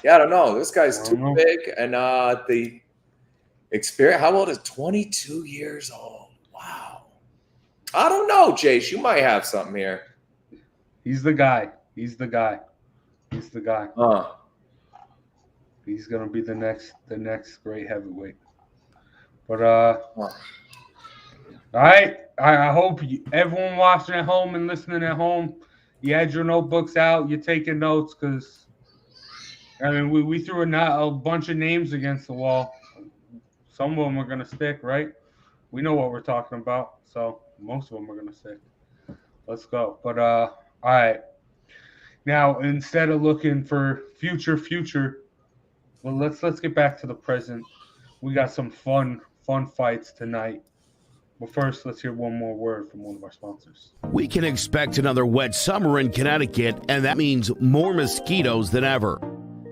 Yeah, I don't know. This guy's too big, and the experience. How old is 22 years old? Wow. I don't know, Jace. You might have something here. He's the guy. He's the guy. He's gonna be the next great heavyweight. But all right. I hope everyone watching at home and listening at home, you had your notebooks out, you're taking notes, because I mean we threw a bunch of names against the wall. Some of them are gonna stick, right? We know what we're talking about, so most of them are gonna stick. Let's go. But all right. Now, instead of looking for future, well, let's get back to the present. We got some fun fights tonight. But first, let's hear one more word from one of our sponsors. We can expect another wet summer in Connecticut, and that means more mosquitoes than ever.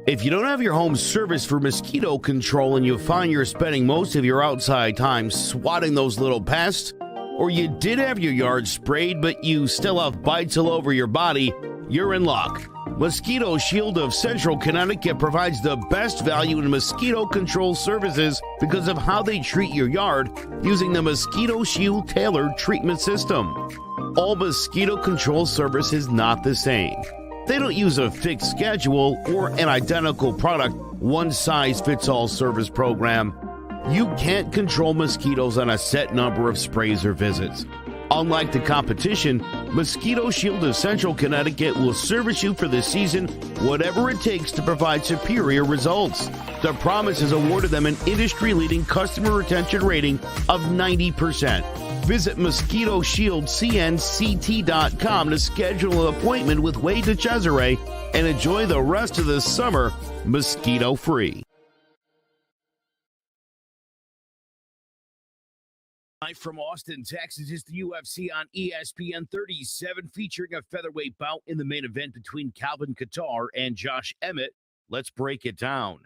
If you don't have your home service for mosquito control and you find you're spending most of your outside time swatting those little pests, or you did have your yard sprayed but you still have bites all over your body, you're in luck. Mosquito Shield of Central Connecticut provides the best value in mosquito control services because of how they treat your yard using the Mosquito Shield tailored treatment system. All mosquito control service is not the same. They don't use a fixed schedule or an identical product, one-size-fits-all service program. You can't control mosquitoes on a set number of sprays or visits. Unlike the competition, Mosquito Shield of Central Connecticut will service you for the season, whatever it takes to provide superior results. The promise has awarded them an industry-leading customer retention rating of 90%. Visit MosquitoShieldCNCT.com to schedule an appointment with Wade DeCesare and enjoy the rest of the summer mosquito-free. Live from Austin, Texas, is the UFC on ESPN 37, featuring a featherweight bout in the main event between Calvin Kattar and Josh Emmett. Let's break it down.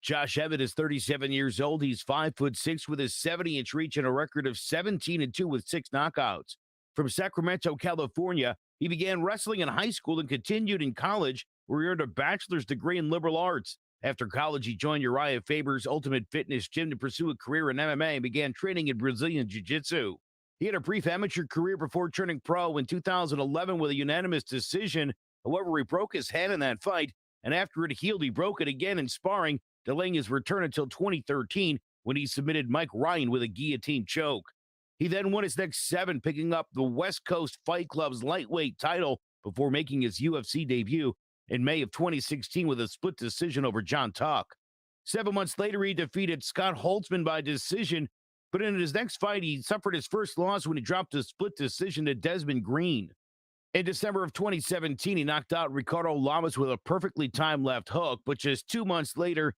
Josh Emmett is 37 years old. He's 5'6" with a 70-inch reach and a record of 17-2 with 6 knockouts. From Sacramento, California, he began wrestling in high school and continued in college, where he earned a bachelor's degree in liberal arts. After college, he joined Uriah Faber's Ultimate Fitness Gym to pursue a career in MMA and began training in Brazilian Jiu-Jitsu. He had a brief amateur career before turning pro in 2011 with a unanimous decision. However, he broke his hand in that fight, and after it healed, he broke it again in sparring, delaying his return until 2013 when he submitted Mike Ryan with a guillotine choke. He then won his next 7, picking up the West Coast Fight Club's lightweight title before making his UFC debut in May of 2016 with a split decision over John Tuck. 7 months later, he defeated Scott Holtzman by decision, but in his next fight, he suffered his first loss when he dropped a split decision to Desmond Green. In December of 2017, he knocked out Ricardo Lamas with a perfectly timed left hook, but just 2 months later,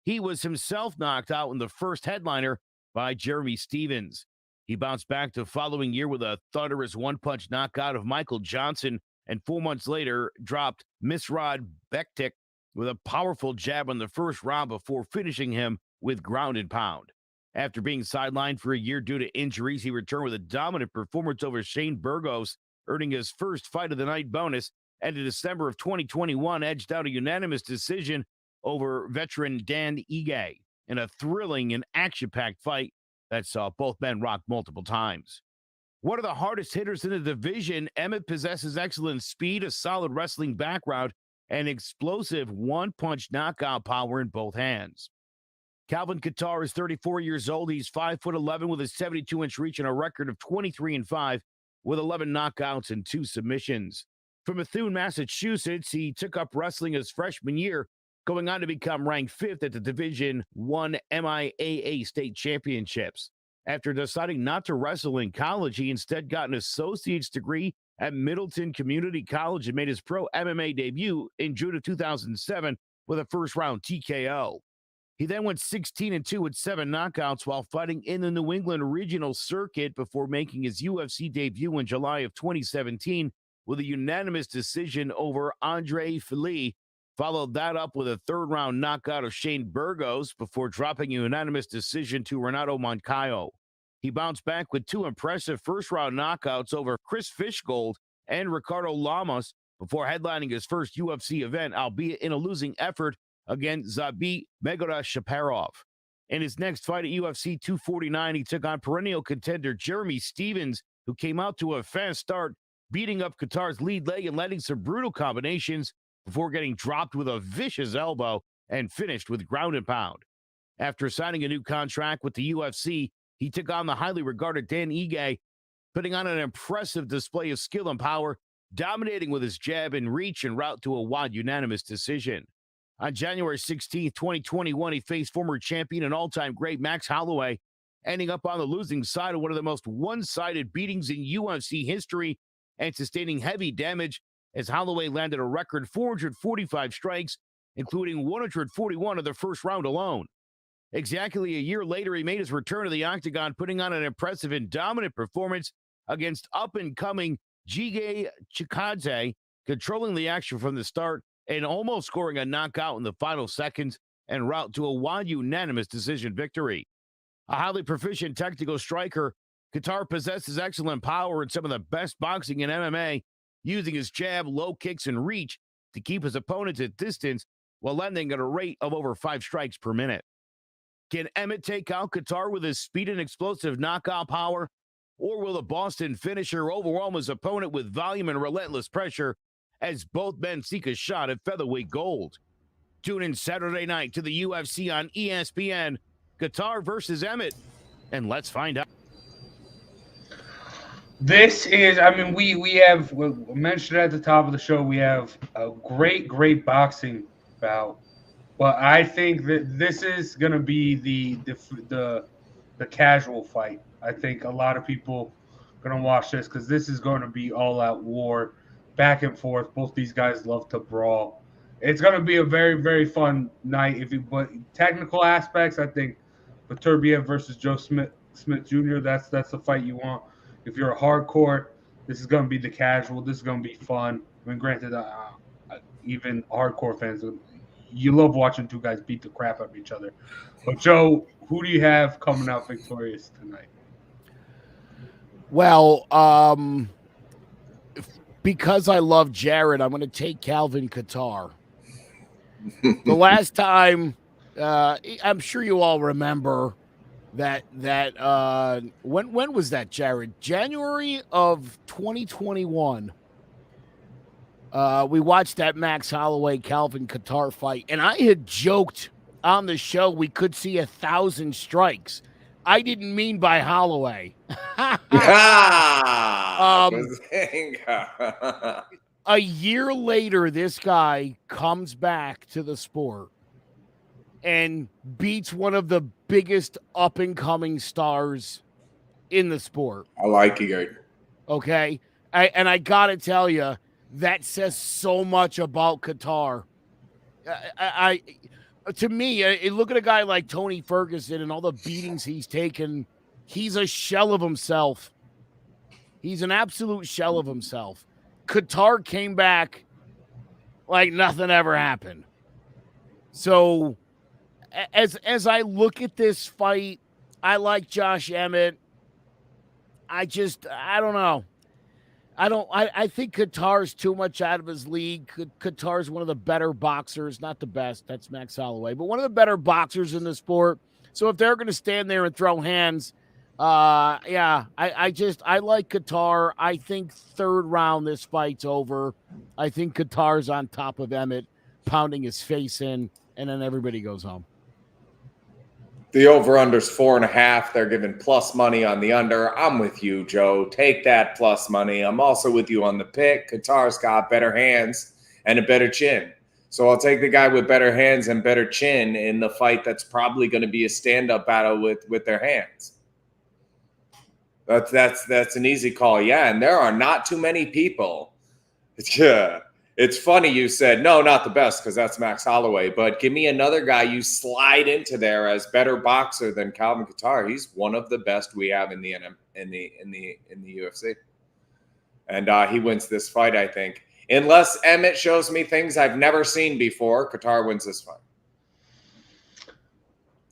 he was himself knocked out in the first headliner by Jeremy Stevens. He bounced back the following year with a thunderous one-punch knockout of Michael Johnson, and 4 months later dropped Misrad Bektik with a powerful jab in the first round before finishing him with ground and pound. After being sidelined for a year due to injuries, he returned with a dominant performance over Shane Burgos, earning his first fight of the night bonus, and in December of 2021 edged out a unanimous decision over veteran Dan Ige in a thrilling and action-packed fight that saw both men rock multiple times. One of the hardest hitters in the division, Emmett possesses excellent speed, a solid wrestling background, and explosive one-punch knockout power in both hands. Calvin Kattar is 34 years old. He's 5'11" with a 72-inch reach and a record of 23-5 with 11 knockouts and 2 submissions. From Methuen, Massachusetts, he took up wrestling his freshman year, going on to become ranked 5th at the Division I MIAA state championships. After deciding not to wrestle in college, he instead got an associate's degree at Middleton Community College and made his pro MMA debut in June of 2007 with a first-round TKO. He then went 16-2 with 7 knockouts while fighting in the New England regional circuit before making his UFC debut in July of 2017 with a unanimous decision over Andre Fili. Followed that up with a third-round knockout of Shane Burgos before dropping a unanimous decision to Renato Moncayo. He bounced back with 2 impressive first-round knockouts over Chris Fishgold and Ricardo Lamas before headlining his first UFC event, albeit in a losing effort against Zabit Megoda-Shaparov. In his next fight at UFC 249, he took on perennial contender Jeremy Stevens, who came out to a fast start, beating up Kattar's lead leg and landing some brutal combinations before getting dropped with a vicious elbow and finished with ground and pound. After signing a new contract with the UFC, he took on the highly regarded Dan Ige, putting on an impressive display of skill and power, dominating with his jab and reach en route to a wide unanimous decision. On January 16, 2021, he faced former champion and all-time great Max Holloway, ending up on the losing side of one of the most one-sided beatings in UFC history and sustaining heavy damage as Holloway landed a record 445 strikes, including 141 of the first round alone. Exactly a year later, he made his return to the octagon, putting on an impressive and dominant performance against up-and-coming Jige Chikadze, controlling the action from the start and almost scoring a knockout in the final seconds en route to a wide unanimous decision victory. A highly proficient technical striker, Kattar possesses excellent power and some of the best boxing in MMA, using his jab, low kicks, and reach to keep his opponents at distance while landing at a rate of over 5 strikes per minute. Can Emmett take out Kattar with his speed and explosive knockout power, or will the Boston finisher overwhelm his opponent with volume and relentless pressure as both men seek a shot at featherweight gold? Tune in Saturday night to the UFC on ESPN, Kattar versus Emmett, and let's find out. This is, I mean, we mentioned at the top of the show, we have a great boxing bout. But I think that this is going to be the casual fight. I think a lot of people are going to watch this because this is going to be all-out war, back and forth. Both these guys love to brawl. It's going to be a very, very fun night. But technical aspects, I think Beterbiev versus Joe Smith Jr., that's the fight you want. If you're a hardcore, this is going to be the casual. This is going to be fun. I mean, granted, even hardcore fans, you love watching 2 guys beat the crap out of each other. But, Joe, who do you have coming out victorious tonight? Well, because I love Jared, I'm going to take Calvin Kattar. The last time, I'm sure you all remember that when was that, Jared? January of 2021. We watched that Max Holloway Calvin Kattar fight, and I had joked on the show we could see 1,000 strikes. I didn't mean by Holloway. A year later, this guy comes back to the sport and beats one of the biggest up-and-coming stars in the sport. I like it. Okay? I got to tell you, that says so much about Kattar. To me, look at a guy like Tony Ferguson and all the beatings he's taken. He's a shell of himself. He's an absolute shell of himself. Kattar came back like nothing ever happened. So, as I look at this fight, I like Josh Emmett. I don't know. I think Kattar's too much out of his league. Kattar's one of the better boxers, not the best. That's Max Holloway, but one of the better boxers in the sport. So if they're going to stand there and throw hands, Yeah, I like Qatar. I think third round this fight's over. I think Qatar's on top of Emmett, pounding his face in, and then everybody goes home. The over-under's 4.5. They're giving plus money on the under. I'm with you, Joe. Take that plus money. I'm also with you on the pick. Qatar's got better hands and a better chin. So I'll take the guy with better hands and better chin in the fight that's probably going to be a stand-up battle with their hands. That's an easy call. Yeah, and there are not too many people. Yeah. It's funny you said, no, not the best, because that's Max Holloway. But give me another guy you slide into there as better boxer than Calvin Kattar. He's one of the best we have in the UFC. And he wins this fight, I think. Unless Emmett shows me things I've never seen before, Kattar wins this fight.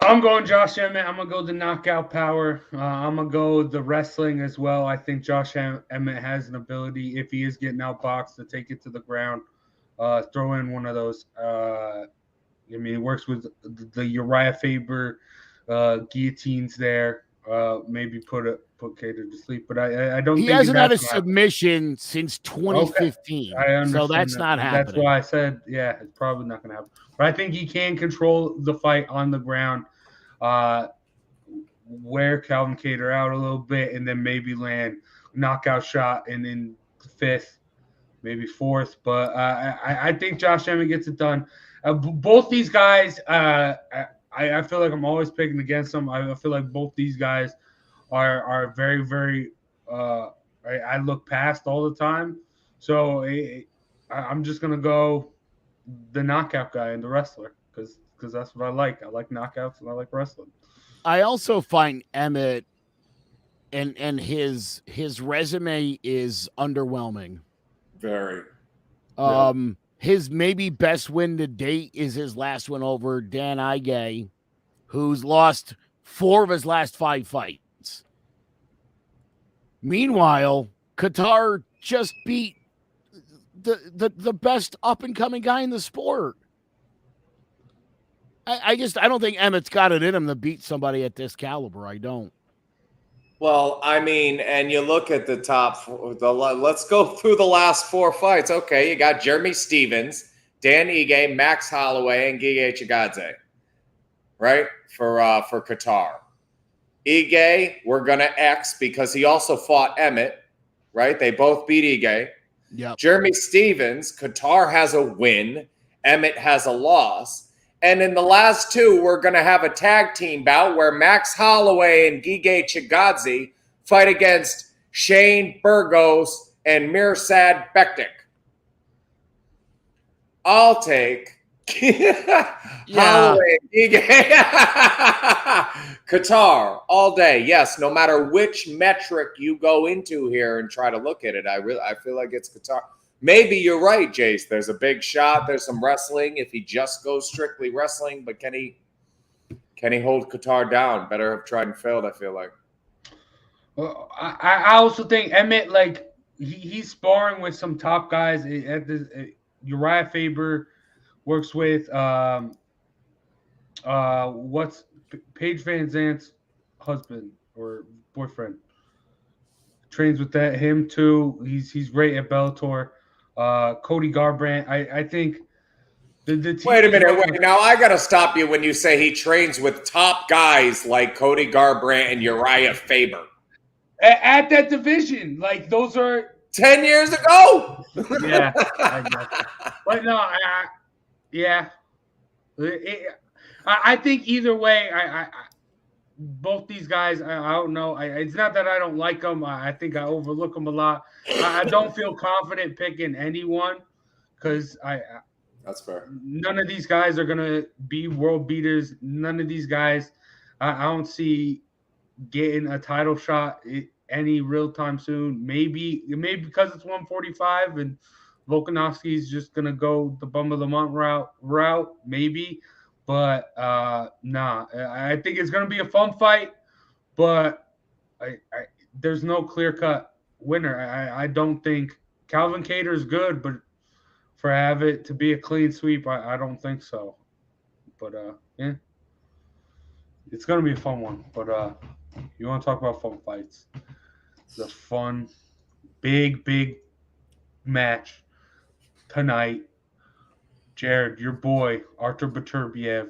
I'm going Josh Emmett. I'm going to go the knockout power. I'm going to go the wrestling as well. I think Josh Emmett has an ability, if he is getting outboxed, to take it to the ground, throw in one of those. He works with the Uriah Faber guillotines there. Maybe put Cater to sleep. But I don't think he hasn't had a submission since 2015. Okay. I understand so that's not happening. That's why I said, yeah, it's probably not going to happen. But I think he can control the fight on the ground, wear Calvin Kattar out a little bit, and then maybe land knockout shot and then fifth, maybe fourth. But I think Josh Emmett gets it done. Both these guys, I feel like I'm always picking against them. I feel like both these guys are very, very I look past all the time. So I'm just going to go the knockout guy and the wrestler because that's what I like. I like knockouts and I like wrestling. I also find Emmett and his resume is underwhelming. Very. His maybe best win to date is his last win over Dan Ige, who's lost 4 of his last 5 fights. Meanwhile, Kattar just beat the best up-and-coming guy in the sport. I don't think Emmett's got it in him to beat somebody at this caliber. I don't. Well, I mean, and you look at the top, let's go through the last 4 fights. Okay, you got Jeremy Stevens, Dan Ige, Max Holloway, and Giga Chikadze, right, for Kattar. Ige, we're going to X because he also fought Emmett, right? They both beat Ige. Yep. Jeremy Stevens, Kattar has a win. Emmett has a loss. And in the last 2, we're going to have a tag team bout where Max Holloway and Giga Chikadze fight against Shane Burgos and Mirsad Bektik. I'll take Holloway and Giga. Kattar all day. Yes, no matter which metric you go into here and try to look at it, I feel like it's Kattar. Maybe you're right, Jace. There's a big shot. There's some wrestling if he just goes strictly wrestling. But can he hold Kattar down? Better have tried and failed, I feel like. Well, I also think Emmett, like, he's sparring with some top guys. Uriah Faber works with what's Paige Van Zant's husband or boyfriend. Trains with him too. He's great at Bellator. Cody Garbrandt. I think the team. Wait a minute. Wait. Now I got to stop you when you say he trains with top guys like Cody Garbrandt and Uriah Faber. At that division, like those are 10 years ago. Yeah, I guess. But no, yeah. I think either way, both these guys, I don't know. It's not that I don't like them. I think I overlook them a lot. I don't feel confident picking anyone because that's fair. None of these guys are gonna be world beaters. None of these guys, I don't see getting a title shot any real time soon. Maybe because it's 145 and Volkanovski's just gonna go the bum of the month route. Maybe. But nah, I think it's going to be a fun fight, but there's no clear-cut winner. I don't think Calvin Kattar is good, but for have it to be a clean sweep, I don't think so. But yeah, it's going to be a fun one. But You want to talk about fun fights? The fun, big match tonight. Jared, your boy, Artur Beterbiev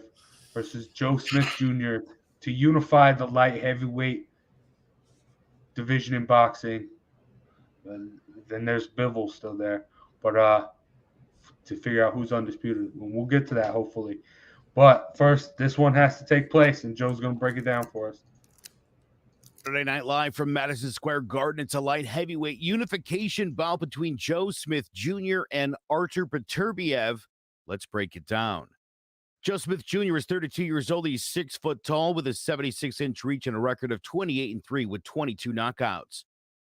versus Joe Smith Jr. to unify the light heavyweight division in boxing. And then there's Bivol still there. But to figure out who's undisputed. And we'll get to that, hopefully. But first, this one has to take place, and Joe's going to break it down for us. Saturday Night Live from Madison Square Garden. It's a light heavyweight unification bout between Joe Smith Jr. and Artur Beterbiev. Let's break it down. Joe Smith Jr. is 32 years old. He's 6 foot tall with a 76-inch reach and a record of 28-3 with 22 knockouts.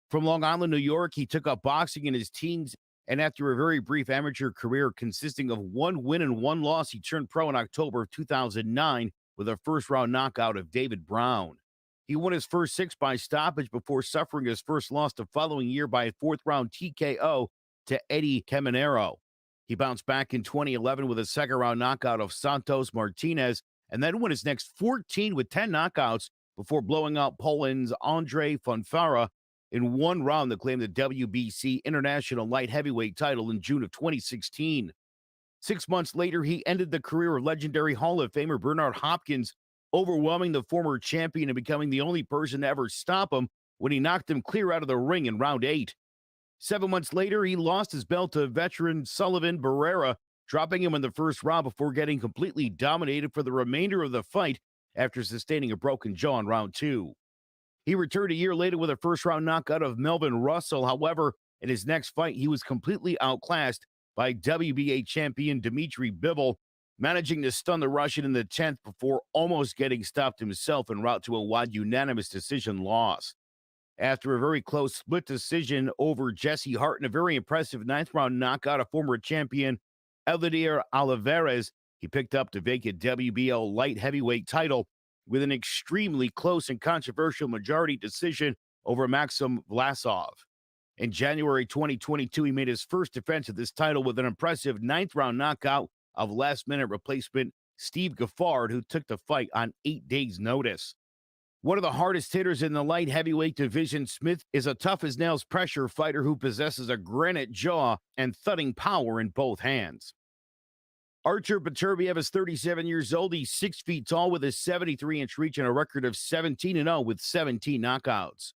From Long Island, New York, he took up boxing in his teens, and after a very brief amateur career consisting of 1 win and 1 loss, he turned pro in October of 2009 with a first-round knockout of David Brown. He won his first 6 by stoppage before suffering his first loss the following year by a 4th-round TKO to Eddie Caminero. He bounced back in 2011 with a second-round knockout of Santos Martinez, and then won his next 14 with 10 knockouts before blowing out Poland's Andre Fonfara in 1 round that claimed the WBC International Light Heavyweight title in June of 2016. 6 months later, he ended the career of legendary Hall of Famer Bernard Hopkins, overwhelming the former champion and becoming the only person to ever stop him when he knocked him clear out of the ring in round 8. 7 months later, he lost his belt to veteran Sullivan Barrera, dropping him in the first round before getting completely dominated for the remainder of the fight after sustaining a broken jaw in round 2. He returned a year later with a first-round knockout of Melvin Russell. However, in his next fight, he was completely outclassed by WBA champion Dmitry Bivol, managing to stun the Russian in the 10th before almost getting stopped himself en route to a wide unanimous decision loss. After a very close split decision over Jesse Hart and a very impressive 9th-round knockout of former champion Elidir Olivares, he picked up the vacant WBO light heavyweight title with an extremely close and controversial majority decision over Maxim Vlasov. In January 2022, he made his first defense of this title with an impressive 9th-round knockout of last-minute replacement Steve Gaffard, who took the fight on 8 days' notice. One of the hardest hitters in the light heavyweight division, Smith is a tough-as-nails pressure fighter who possesses a granite jaw and thudding power in both hands. Artur Beterbiev is 37 years old. He's 6 feet tall with a 73-inch reach and a record of 17-0 with 17 knockouts.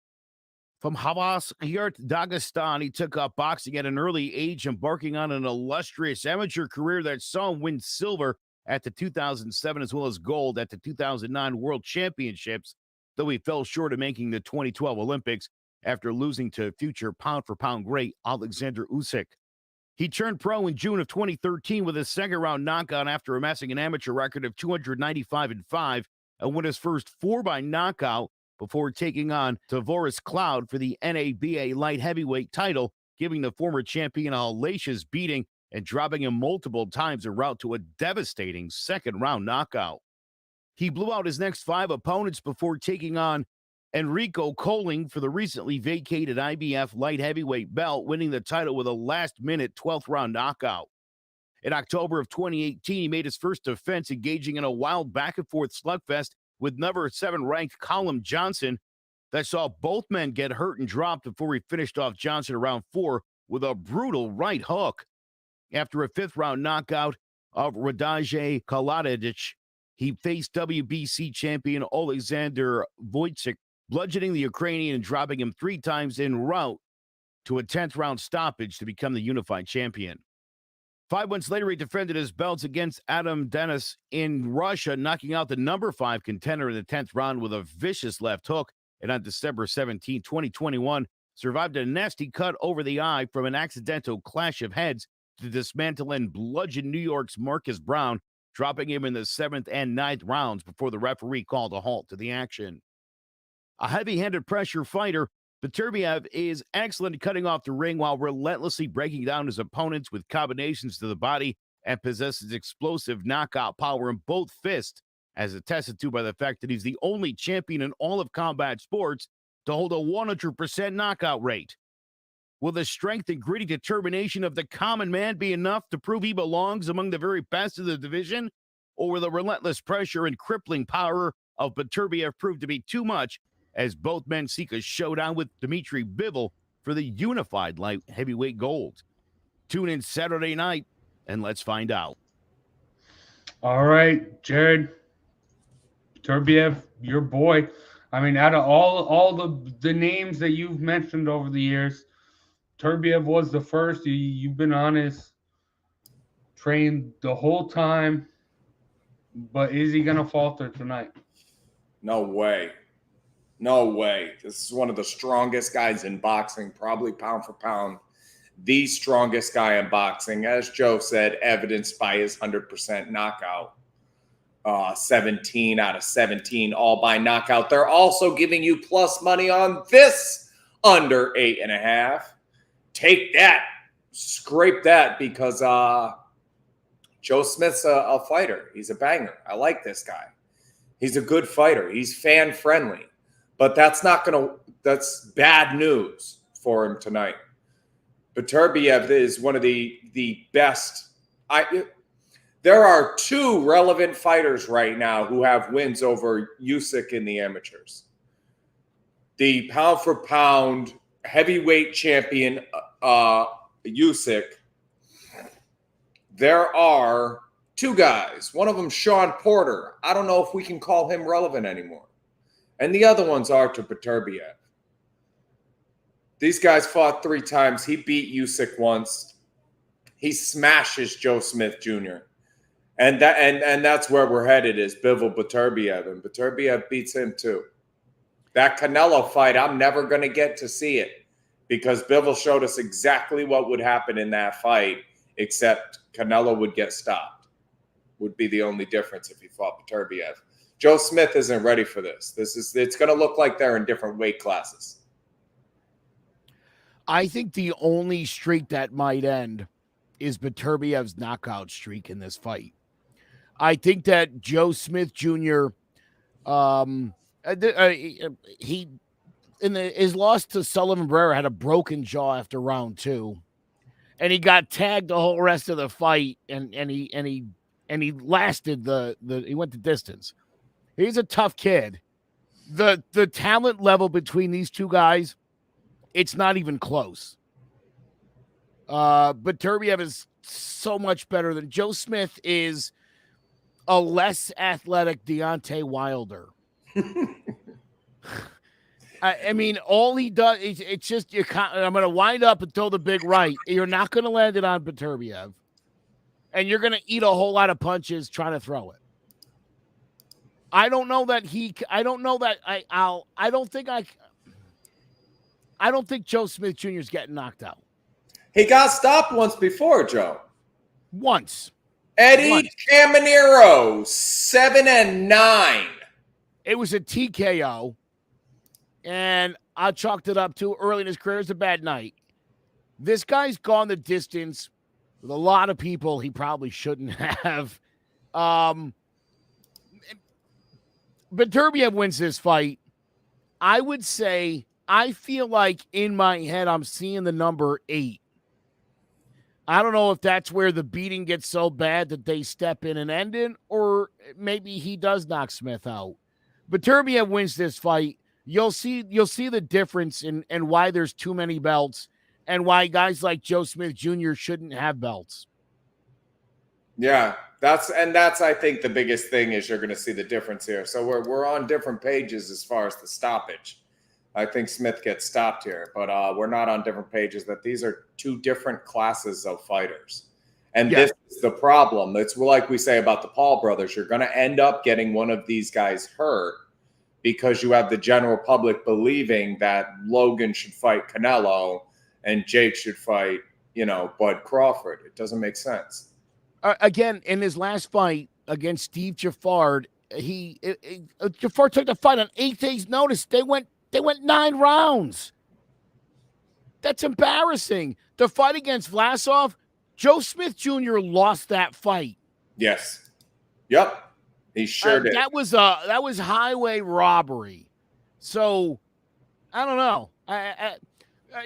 From Havas, Dagestan, he took up boxing at an early age, embarking on an illustrious amateur career that saw him win silver at the 2007 as well as gold at the 2009 World Championships, though he fell short of making the 2012 Olympics after losing to future pound-for-pound great Alexander Usyk. He turned pro in June of 2013 with a second-round knockout after amassing an amateur record of 295-5 and won his first 4 by knockout before taking on Tavoris Cloud for the NABA light heavyweight title, giving the former champion a hellacious beating and dropping him multiple times en route to a devastating second-round knockout. He blew out his next 5 opponents before taking on Enrico Colling for the recently vacated IBF light heavyweight belt, winning the title with a last-minute 12th-round knockout. In October of 2018, he made his first defense, engaging in a wild back-and-forth slugfest with number 7-ranked Callum Johnson that saw both men get hurt and dropped before he finished off Johnson around 4 with a brutal right hook. After a 5th-round knockout of Radaj Kaladic, he faced WBC champion Alexander Wojcik, bludgeoning the Ukrainian and dropping him 3 times en route to a 10th-round stoppage to become the unified champion. 5 months later, he defended his belts against Adam Denis in Russia, knocking out the number 5 contender in the 10th round with a vicious left hook, and on December 17, 2021, survived a nasty cut over the eye from an accidental clash of heads to dismantle and bludgeon New York's Marcus Brown, dropping him in the 7th and 9th rounds before the referee called a halt to the action. A heavy-handed pressure fighter, Beterbiev is excellent at cutting off the ring while relentlessly breaking down his opponents with combinations to the body and possesses explosive knockout power in both fists, as attested to by the fact that he's the only champion in all of combat sports to hold a 100% knockout rate. Will the strength and gritty determination of the common man be enough to prove he belongs among the very best of the division? Or will the relentless pressure and crippling power of Beterbiev prove to be too much as both men seek a showdown with Dmitry Bivol for the unified light heavyweight gold. Tune in Saturday night and let's find out. All right, Jared Beterbiev, your boy. I mean, out of all the names that you've mentioned over the years, Beterbiev was the first. You've been on his train the whole time, but is he gonna falter tonight? No way. No way. This is one of the strongest guys in boxing, probably pound for pound, the strongest guy in boxing. As Joe said, evidenced by his 100% knockout. 17 out of 17, all by knockout. They're also giving you plus money on this under 8.5. Take that. Scrape that, because Joe Smith's a fighter. He's a banger. I like this guy. He's a good fighter. He's fan friendly. But that's bad news for him tonight. Beterbiev is one of the best. There are two relevant fighters right now who have wins over Usyk in the amateurs. The pound for pound heavyweight champion Usyk. There are two guys. One of them, Sean Porter. I don't know if we can call him relevant anymore. And the other ones are to Beterbiev. These guys fought 3 times. He beat Usyk once. He smashes Joe Smith Jr. And that's where we're headed, is Bivol Beterbiev. And Beterbiev beats him too. That Canelo fight, I'm never going to get to see it, because Bivol showed us exactly what would happen in that fight, except Canelo would get stopped. Would be the only difference if he fought Beterbiev. Joe Smith isn't ready for this. It's going to look like they're in different weight classes. I think the only streak that might end is Beterbiev's knockout streak in this fight. I think that Joe Smith Jr. His loss to Sullivan Barrera had a broken jaw after round 2, and he got tagged the whole rest of the fight, and he lasted he went the distance. He's a tough kid. The talent level between these two guys, it's not even close. Beterbiev is so much better than Joe Smith. Is a less athletic Deontay Wilder. I mean, all he does is it's just I'm going to wind up and throw the big right. You're not going to land it on Beterbiev, and you're going to eat a whole lot of punches trying to throw it. I don't think Joe Smith Jr. is getting knocked out. He got stopped once before, Joe. Once. Eddie Caminero, 7-9. It was a TKO, and I chalked it up to early in his career as a bad night. This guy's gone the distance with a lot of people he probably shouldn't have. Beterbiev wins this fight. I would say, I feel like in my head I'm seeing the number 8. I don't know if that's where the beating gets so bad that they step in and end it, or maybe he does knock Smith out. Beterbiev wins this fight. You'll see the difference in why there's too many belts and why guys like Joe Smith Jr. shouldn't have belts. Yeah, that's I think the biggest thing is you're going to see the difference here. So we're on different pages as far as the stoppage. I think Smith gets stopped here, but we're not on different pages. That these are two different classes of fighters, and This is the problem. It's like we say about the Paul brothers. You're going to end up getting one of these guys hurt because you have the general public believing that Logan should fight Canelo and Jake should fight, Bud Crawford. It doesn't make sense. Again, in his last fight against Steve Jaffard, Jaffard took the fight on 8 days' notice. They went 9 rounds. That's embarrassing. The fight against Vlasov, Joe Smith Jr. lost that fight. Yes. Yep. He sure did. That was highway robbery. So I don't know.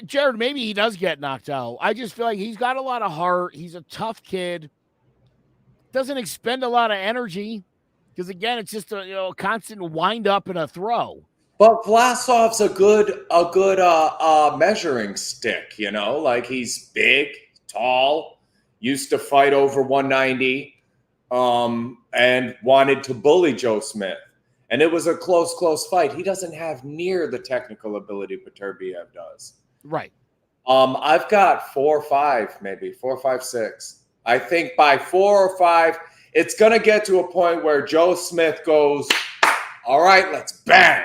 Jared, maybe he does get knocked out. I just feel like he's got a lot of heart. He's a tough kid. Doesn't expend a lot of energy because, again, it's just a constant wind up and a throw. But Vlasov's a good measuring stick, you know, like he's big, tall, used to fight over 190, and wanted to bully Joe Smith. And it was a close fight. He doesn't have near the technical ability Beterbiev does. Right. I've got 4 or 5, maybe 4, 5, 6. I think by 4 or 5, it's going to get to a point where Joe Smith goes, all right, let's bang.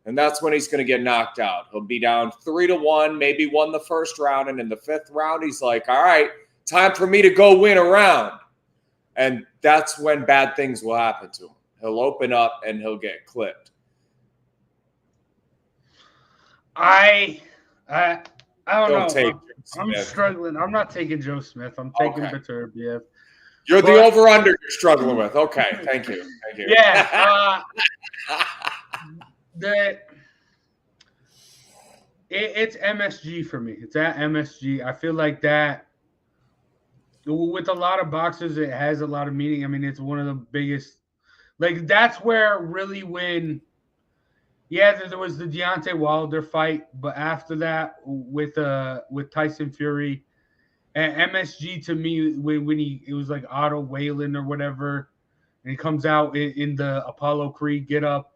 And that's when he's going to get knocked out. He'll be down 3-1, maybe won the first round. And in the 5th round, he's like, all right, time for me to go win a round. And that's when bad things will happen to him. He'll open up and he'll get clipped. I don't know. Take I'm struggling. I'm not taking Joe Smith. I'm taking Beterbiev. You're the over-under you're struggling with. Okay, thank you. Thank you. Yeah. It's MSG for me. It's at MSG. I feel like that with a lot of boxers, it has a lot of meaning. I mean, it's one of the biggest. Like, that's where really when, there was the Deontay Wilder fight, but after that with Tyson Fury, and MSG to me when it was like Otto Whalen or whatever, and he comes out in the Apollo Creed get up,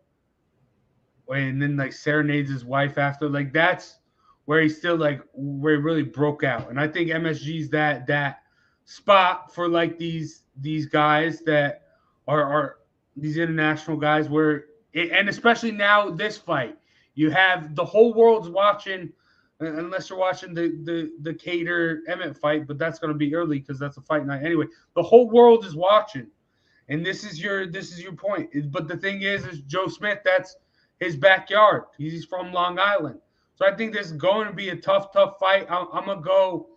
and then like serenades his wife after, like that's where he's still like where he really broke out. And I think MSG's that spot for like these guys that are these international guys where and especially now this fight, you have the whole world's watching, unless you're watching the Cater Emmett fight, but that's going to be early because that's a fight night anyway. The whole world is watching, and this is your point. But the thing is Joe Smith, that's his backyard. He's from Long Island. So I think this is going to be a tough fight. I'm going to go.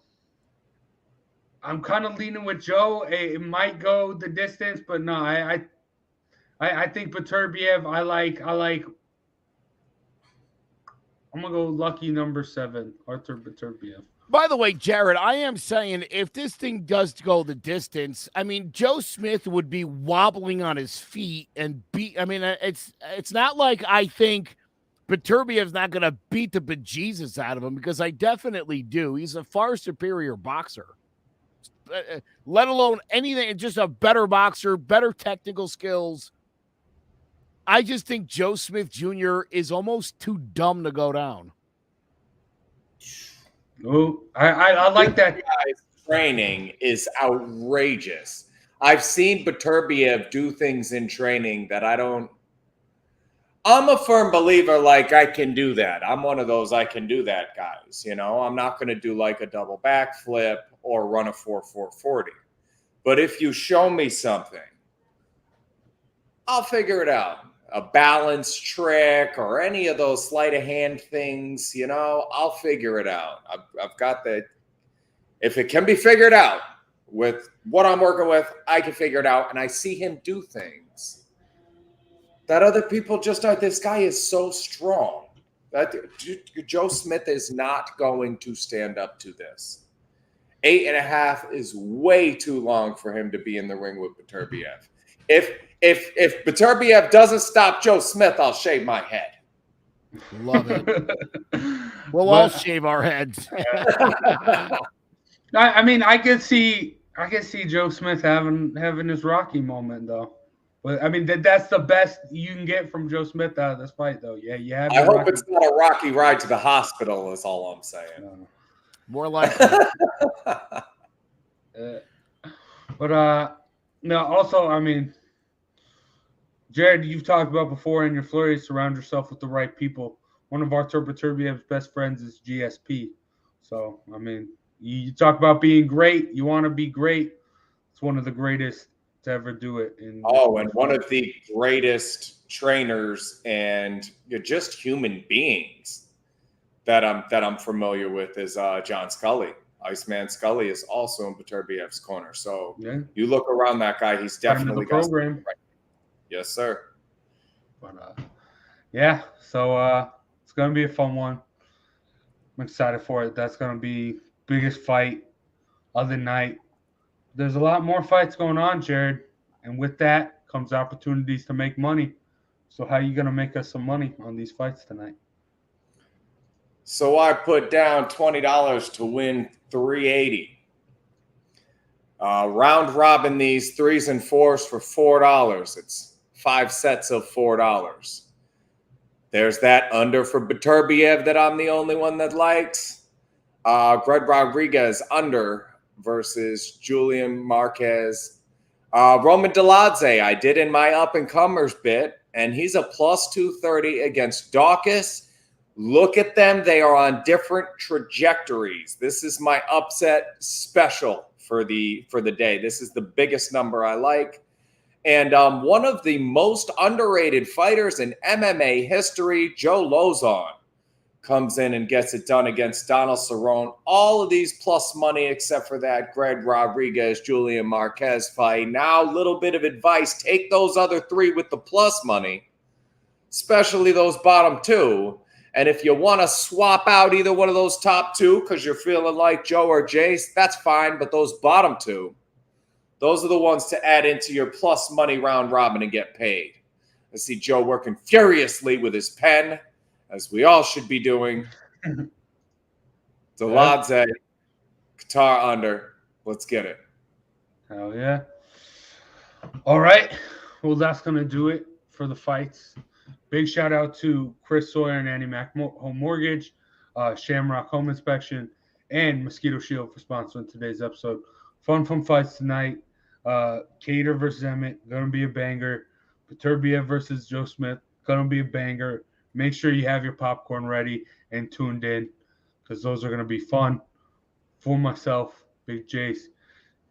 I'm kind of leaning with Joe. It might go the distance, but no, I think Beterbiev, I like. I'm going to go lucky number 7, Artur Beterbiev. By the way, Jared, I am saying if this thing does go the distance, I mean, Joe Smith would be wobbling on his feet and it's not like I think Beterbiev's not going to beat the bejesus out of him, because I definitely do. He's a far superior boxer, let alone anything, just a better boxer, better technical skills. I just think Joe Smith Jr. is almost too dumb to go down. Oh, I like that. Guy's training is outrageous. I've seen Beterbiev do things in training that I'm a firm believer, like, I can do that. I'm one of those I can do that guys. You know, I'm not going to do like a double backflip or run a 4.40. But if you show me something, I'll figure it out. A balance trick or any of those sleight of hand things, you know, I'll figure it out. I've got the, if it can be figured out with what I'm working with, I can figure it out. And I see him do things that other people just aren't. This guy is so strong that Joe Smith is not going to stand up to this. 8.5 is way too long for him to be in the ring with Beterbiev. If Beterbiev doesn't stop Joe Smith, I'll shave my head. Love it. We'll all shave our heads. I mean, I could see Joe Smith having his Rocky moment though. But I mean, that's the best you can get from Joe Smith out of this fight, though. Yeah, you have. I hope it's not a rocky ride to the hospital. Is all I'm saying. More likely. But no. Also, I mean, Jared, you've talked about before in your flurry, surround yourself with the right people. One of Artur Beterbiev's best friends is GSP. So, I mean, you talk about being great. You want to be great. It's one of the greatest to ever do it. And one of the greatest trainers and just human beings that I'm familiar with is John Scully. Iceman Scully is also in Beterbiev's corner. So you look around that guy, he's definitely got program. Right. Yes, sir. But yeah, so it's gonna be a fun one. I'm excited for it. That's gonna be biggest fight of the night. There's a lot more fights going on, Jared, and with that comes opportunities to make money. So how you going to make us some money on these fights tonight? So I put down $20 to win $380. Round robin these 3s and 4s for $4. It's 5 sets of $4. There's that under for Beterbiev that I'm the only one that likes. Greg Rodriguez under versus Julian Marquez. Roman Deladze, I did in my up-and-comers bit, and he's a plus 230 against Dawkins. Look at them. They are on different trajectories. This is my upset special for the day. This is the biggest number I like. And one of the most underrated fighters in MMA history, Joe Lozon, comes in and gets it done against Donald Cerrone. All of these plus money except for that Greg Rodriguez, Julian Marquez fight. Now, a little bit of advice. Take those other 3 with the plus money, especially those bottom 2. And if you want to swap out either one of those top 2 because you're feeling like Joe or Jace, that's fine. But those bottom 2, those are the ones to add into your plus money round robin and get paid. I see Joe working furiously with his pen, as we all should be doing. Deladze, Qatar under. Let's get it. Hell yeah. All right. Well, that's going to do it for the fights. Big shout out to Chris Sawyer and Annie Mac Home Mortgage, Shamrock Home Inspection, and Mosquito Shield for sponsoring today's episode. Fun fights tonight. Cater versus Emmett, going to be a banger. Beterbiev versus Joe Smith, going to be a banger. Make sure you have your popcorn ready and tuned in because those are going to be fun. For myself, Big Jace,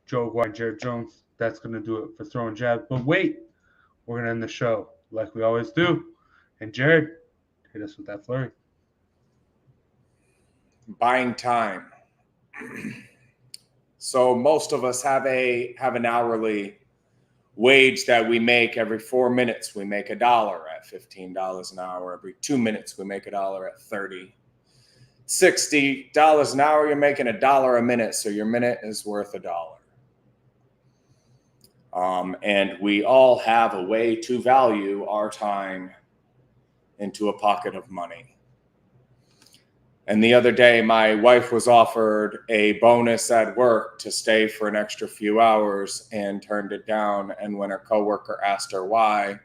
Joe White, Jared Jones, that's going to do it for Throwing Jabs. But wait, we're going to end the show like we always do. And Jared, hit us with that flurry. Buying time. So most of us have an hourly wage that we make every 4 minutes. We make $1 at $15 an hour. Every 2 minutes, we make $1 at 30. $60 an hour, you're making $1 a minute. So your minute is worth $1. And we all have a way to value our time into a pocket of money. And the other day, my wife was offered a bonus at work to stay for an extra few hours and turned it down. And when her coworker asked her why,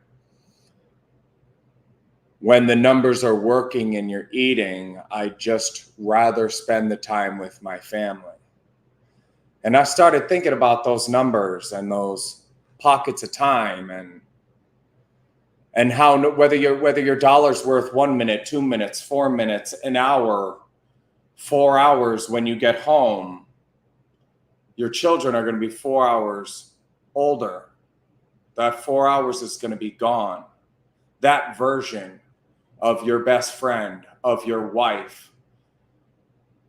when the numbers are working and you're eating, I just rather spend the time with my family. And I started thinking about those numbers and those pockets of time and how whether your dollar's worth 1 minute, 2 minutes, 4 minutes, an hour, 4 hours when you get home, your children are going to be 4 hours older. That 4 hours is going to be gone. That version of your best friend, of your wife,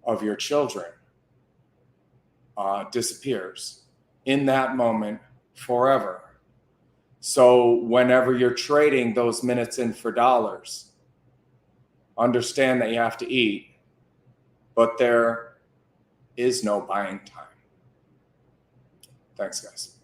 of your children disappears in that moment forever. So whenever you're trading those minutes in for dollars, understand that you have to eat, but there is no buying time. Thanks, guys.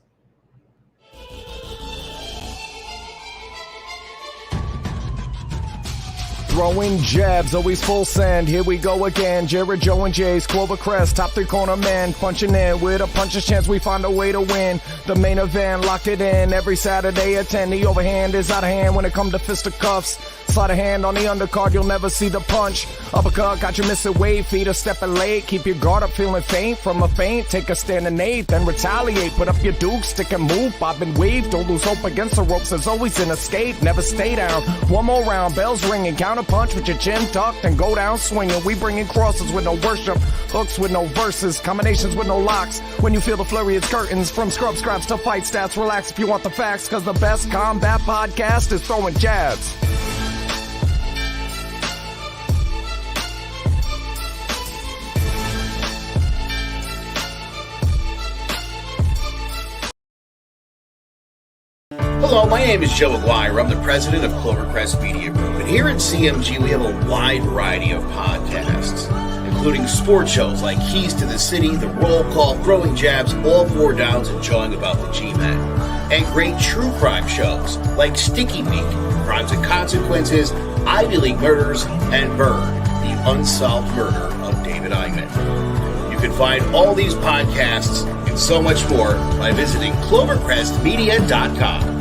Throwing jabs, always full send. Here we go again. Jared, Joe, and Jay's Clover Crest, top 3 corner man, punching in with a puncher's chance. We find a way to win. The main event, locked it in every Saturday at 10. The overhand is out of hand when it comes to fisticuffs. Slide a hand on the undercard, you'll never see the punch. Uppercut, got you missing weight, feet are stepping late. Keep your guard up, feeling faint from a feint. Take a stand and eight, then retaliate. Put up your duke, stick and move, bob and weave. Don't lose hope against the ropes, there's always an escape. Never stay down. One more round, bells ringing, counter punch with your chin tucked and go down swinging. We bringing crosses with no worship, hooks with no verses, combinations with no locks. When you feel the flurry, it's curtains. From scrub scraps to fight stats, relax if you want the facts, cause the best combat podcast is Throwing Jabs. Hello, my name is Joe Aguirre. I'm the president of Clovercrest Media Group. And here at CMG, we have a wide variety of podcasts, including sports shows like Keys to the City, The Roll Call, Throwing Jabs, All Four Downs, and Jawing About the G-Men. And great true crime shows like Sticky Meat, Crimes and Consequences, Ivy League Murders, and Burn, the unsolved murder of David Eichmann. You can find all these podcasts and so much more by visiting clovercrestmedia.com.